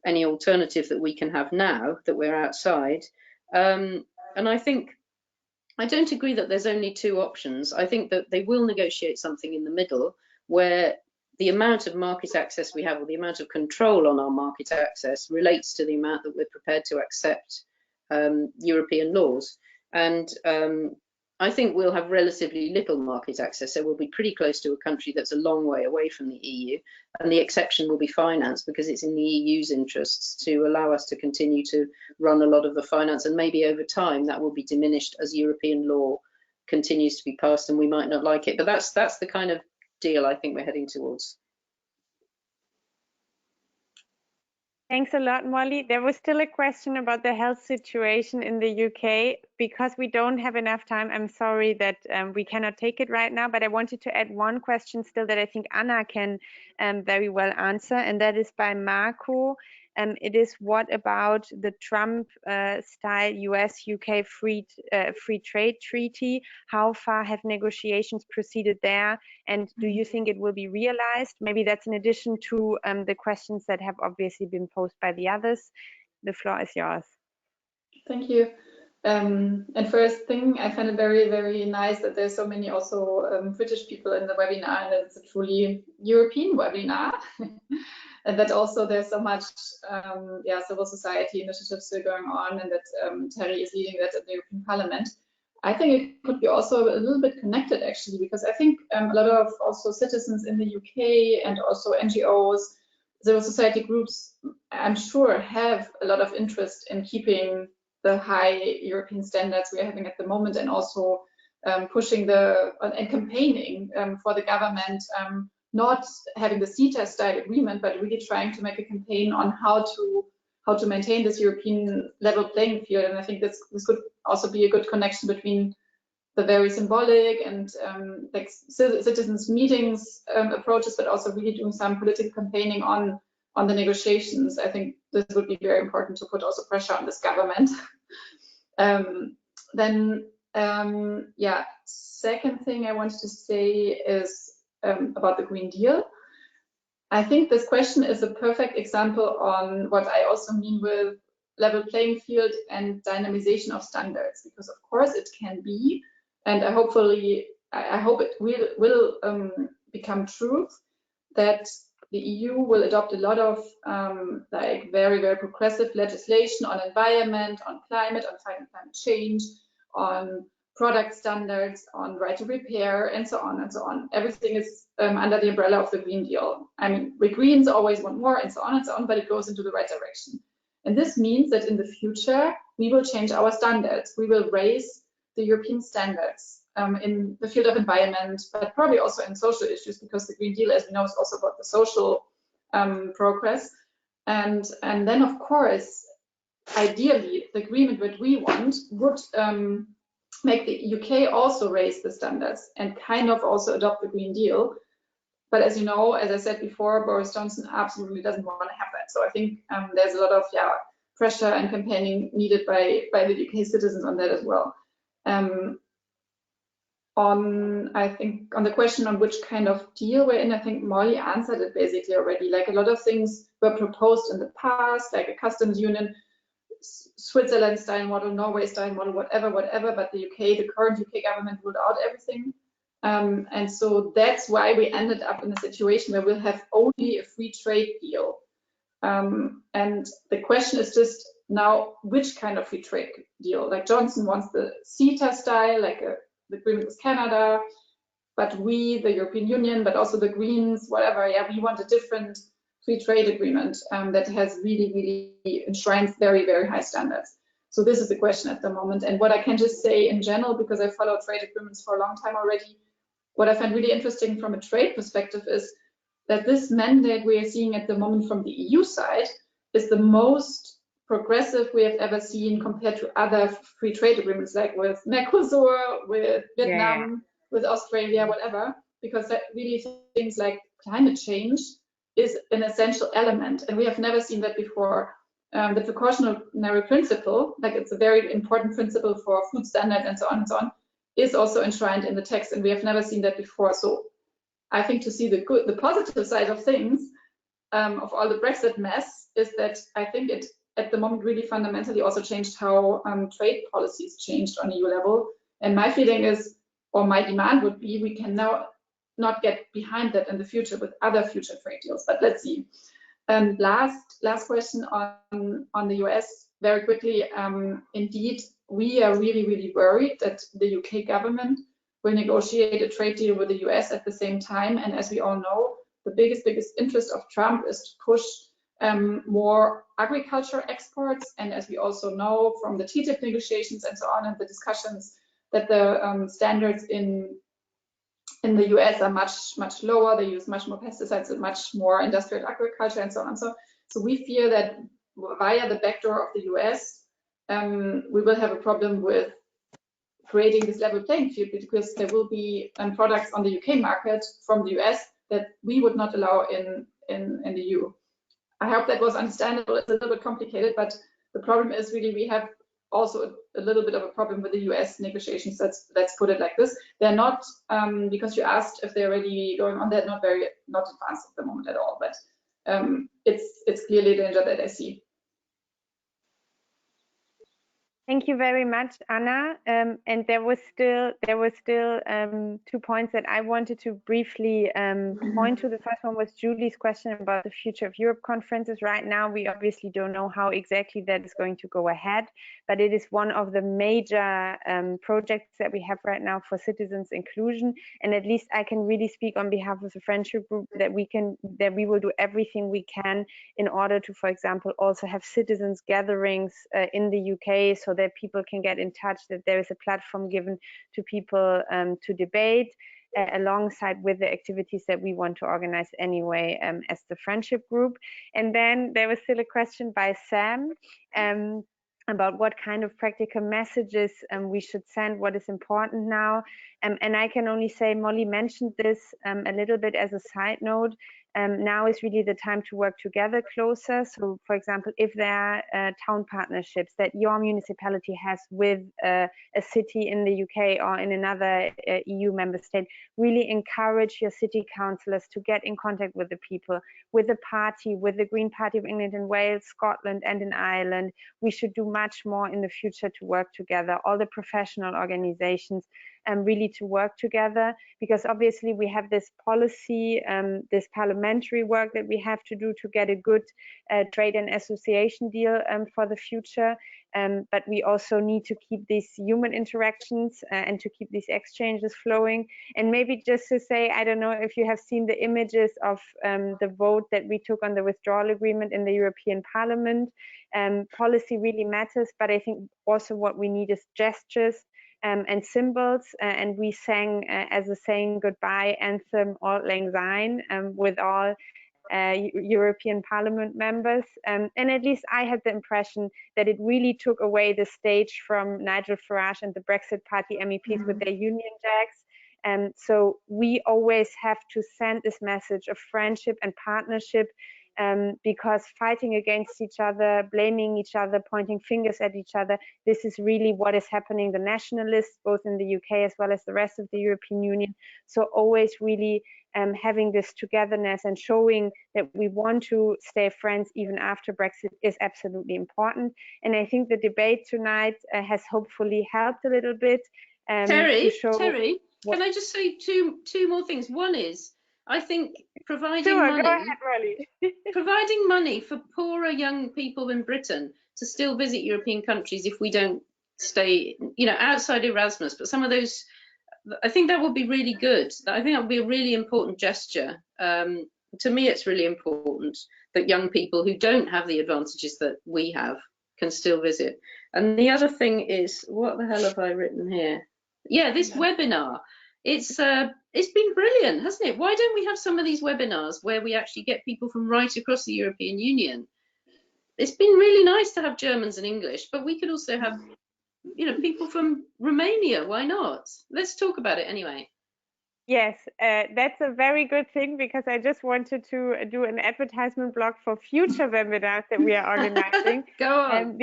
any alternative that we can have now that we're outside. And I don't agree that there's only two options. I think that they will negotiate something in the middle where the amount of market access we have, or the amount of control on our market access, relates to the amount that we're prepared to accept European laws. And I think we'll have relatively little market access, so we'll be pretty close to a country that's a long way away from the EU, and the exception will be finance, because it's in the EU's interests to allow us to continue to run a lot of the finance, and maybe over time that will be diminished as European law continues to be passed, and we might not like it. But that's the kind of deal I think we're heading towards. Thanks a lot, Molly. There was still a question about the health situation in the UK. Because we don't have enough time, I'm sorry that we cannot take it right now, but I wanted to add one question still that I think Anna can very well answer, and that is by Marco. It is, what about the Trump-style US-UK free trade treaty? How far have negotiations proceeded there? And do you think it will be realized? Maybe that's in addition to the questions that have obviously been posed by the others. The floor is yours. Thank you. And first thing, I find it very, very nice that there's so many also British people in the webinar, and it's a truly European webinar. And that also there's so much civil society initiatives still going on, and that Terry is leading that at the European Parliament. I think it could be also a little bit connected, actually, because I think a lot of also citizens in the UK and also NGOs, civil society groups, I'm sure have a lot of interest in keeping the high European standards we are having at the moment, and also pushing and campaigning for the government, not having the CETA style agreement, but really trying to make a campaign on how to maintain this European level playing field. And I think this could also be a good connection between the very symbolic and like citizens meetings approaches, but also really doing some political campaigning on the negotiations. I think this would be very important to put also pressure on this government. Second thing I wanted to say is about the Green Deal. I think this question is a perfect example on what I also mean with level playing field and dynamization of standards, because of course it can be, and I hope it will become truth, that the EU will adopt a lot of like very, very progressive legislation on environment, on climate, on fighting climate change, on product standards, on right to repair, and so on and so on. Everything is under the umbrella of the Green Deal. I mean, we Greens always want more, and so on, but it goes into the right direction. And this means that in the future, we will change our standards. We will raise the European standards in the field of environment, but probably also in social issues, because the Green Deal, as we know, is also about the social progress. And then, of course, ideally, the agreement that we want would make the UK also raise the standards and kind of also adopt the Green Deal. But as you know, as I said before, Boris Johnson absolutely doesn't want to have that. So I think there's a lot of pressure and campaigning needed by the UK citizens on that as well. I think on the question on which kind of deal we're in, I think Molly answered it basically already. Like, a lot of things were proposed in the past, like a customs union, Switzerland-style model, Norway-style model, whatever, but the current UK government ruled out everything. And so that's why we ended up in a situation where we'll have only a free trade deal. And the question is just now, which kind of free trade deal? Like, Johnson wants the CETA style, like the agreement with Canada, but we, the European Union, but also the Greens, whatever, we want a different free trade agreement that has really, really enshrines very, very high standards. So this is the question at the moment. And what I can just say in general, because I follow trade agreements for a long time already, what I find really interesting from a trade perspective is that this mandate we are seeing at the moment from the EU side is the most progressive we have ever seen compared to other free trade agreements, like with Mercosur, with Vietnam, with Australia, whatever, because that really things like climate change is an essential element. And we have never seen that before. The precautionary principle, like it's a very important principle for food standards and so on, is also enshrined in the text, and we have never seen that before. So I think to see the positive side of things, of all the Brexit mess, is that I think it at the moment really fundamentally also changed how trade policies changed on EU level. And my feeling is, or my demand would be, we can now not get behind that in the future with other future trade deals, but let's see. And last question on the US, very quickly. Indeed, we are really worried that the UK government will negotiate a trade deal with the US at the same time. And as we all know, the biggest interest of Trump is to push more agriculture exports. And as we also know from the TTIP negotiations and so on, and the discussions, that the standards in the US are much lower. They use much more pesticides and much more industrial agriculture and so on. So we fear that via the back door of the US, we will have a problem with creating this level playing field, because there will be products on the UK market from the US that we would not allow in the EU. I hope that was understandable. It's a little bit complicated, but the problem is really we have also a little bit of a problem with the US negotiations. Let's put it like this. They're not, because you asked if they're really going on, they're not advanced at the moment at all, but it's clearly a danger that I see. Thank you very much, Anna. And there was still 2 points that I wanted to briefly point to. The first one was Julie's question about the Future of Europe conferences. Right now, we obviously don't know how exactly that is going to go ahead, but it is one of the major projects that we have right now for citizens inclusion. And at least I can really speak on behalf of the friendship group that we will do everything we can in order to, for example, also have citizens gatherings in the UK, so that people can get in touch, that there is a platform given to people to debate alongside with the activities that we want to organize anyway as the friendship group. And then there was still a question by Sam about what kind of practical messages we should send, what is important now. And I can only say, Molly mentioned this a little bit as a side note. Now is really the time to work together closer. So, for example, if there are town partnerships that your municipality has with a city in the UK or in another EU member state, really encourage your city councillors to get in contact with the people, with the party, with the Green Party of England and Wales, Scotland and in Ireland. We should do much more in the future to work together, all the professional organizations, really to work together, because obviously we have this policy, this parliamentary work that we have to do to get a good trade and association deal for the future. But we also need to keep these human interactions and to keep these exchanges flowing. And maybe just to say, I don't know if you have seen the images of the vote that we took on the withdrawal agreement in the European Parliament. Policy really matters, but I think also what we need is gestures and symbols, and we sang as a saying goodbye anthem Auld Lang Syne with all European Parliament members, and at least I had the impression that it really took away the stage from Nigel Farage and the Brexit Party MEPs with their Union Jacks. So we always have to send this message of friendship and partnership, because fighting against each other, blaming each other, pointing fingers at each other, this is really what is happening. The nationalists, both in the UK as well as the rest of the European Union. So always really having this togetherness and showing that we want to stay friends even after Brexit is absolutely important. And I think the debate tonight has hopefully helped a little bit. Terry, can I just say two more things? One is, I think providing money for poorer young people in Britain to still visit European countries if we don't stay, outside Erasmus, but some of those, I think that would be really good. I think that would be a really important gesture. To me, it's really important that young people who don't have the advantages that we have can still visit. And the other thing is, what the hell have I written here? Yeah, this webinar. It's been brilliant, hasn't it? Why don't we have some of these webinars where we actually get people from right across the European Union? It's been really nice to have Germans and English, but we could also have, you know, people from Romania. Why not? Let's talk about it anyway. Yes, that's a very good thing, because I just wanted to do an advertisement block for future webinars that we are organizing. Go on.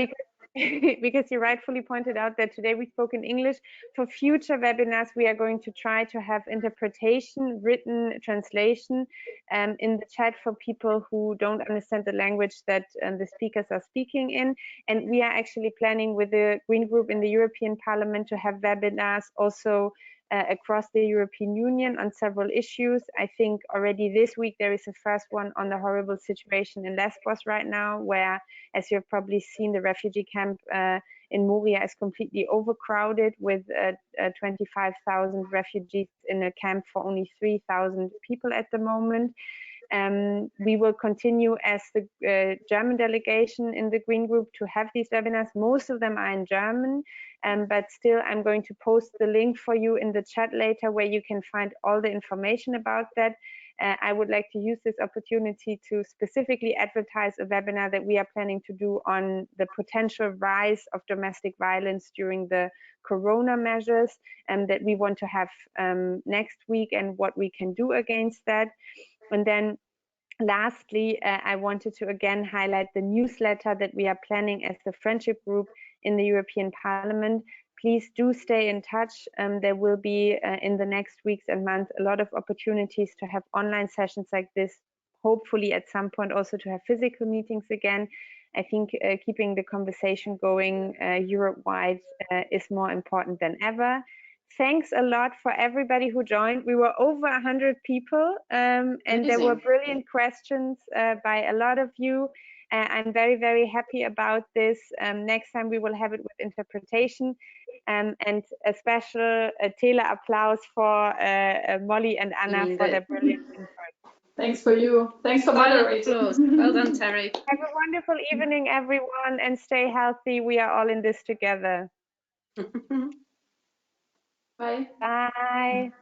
Because you rightfully pointed out that today we spoke in English. For future webinars, we are going to try to have interpretation, written translation in the chat for people who don't understand the language that the speakers are speaking in. And we are actually planning with the Green Group in the European Parliament to have webinars also across the European Union on several issues. I think already this week there is a first one on the horrible situation in Lesbos right now, where, as you've probably seen, the refugee camp in Moria is completely overcrowded with 25,000 refugees in a camp for only 3,000 people at the moment. We will continue as the German delegation in the Green Group to have these webinars. Most of them are in German, but still I'm going to post the link for you in the chat later, where you can find all the information about that. I would like to use this opportunity to specifically advertise a webinar that we are planning to do on the potential rise of domestic violence during the Corona measures, that we want to have next week, and what we can do against that. And then lastly, I wanted to again highlight the newsletter that we are planning as the friendship group in the European Parliament. Please do stay in touch. There will be in the next weeks and months a lot of opportunities to have online sessions like this, hopefully at some point also to have physical meetings again. I think keeping the conversation going Europe-wide is more important than ever. Thanks a lot for everybody who joined. We were over 100 people, and there were brilliant questions by a lot of you. I'm very, very happy about this. Next time we will have it with interpretation, and a special Tele-Applaus for Molly and Anna for their brilliant input. Thanks for you. Thanks for moderating. Well done, Terry. Have a wonderful evening, everyone, and stay healthy. We are all in this together. Bye. Bye.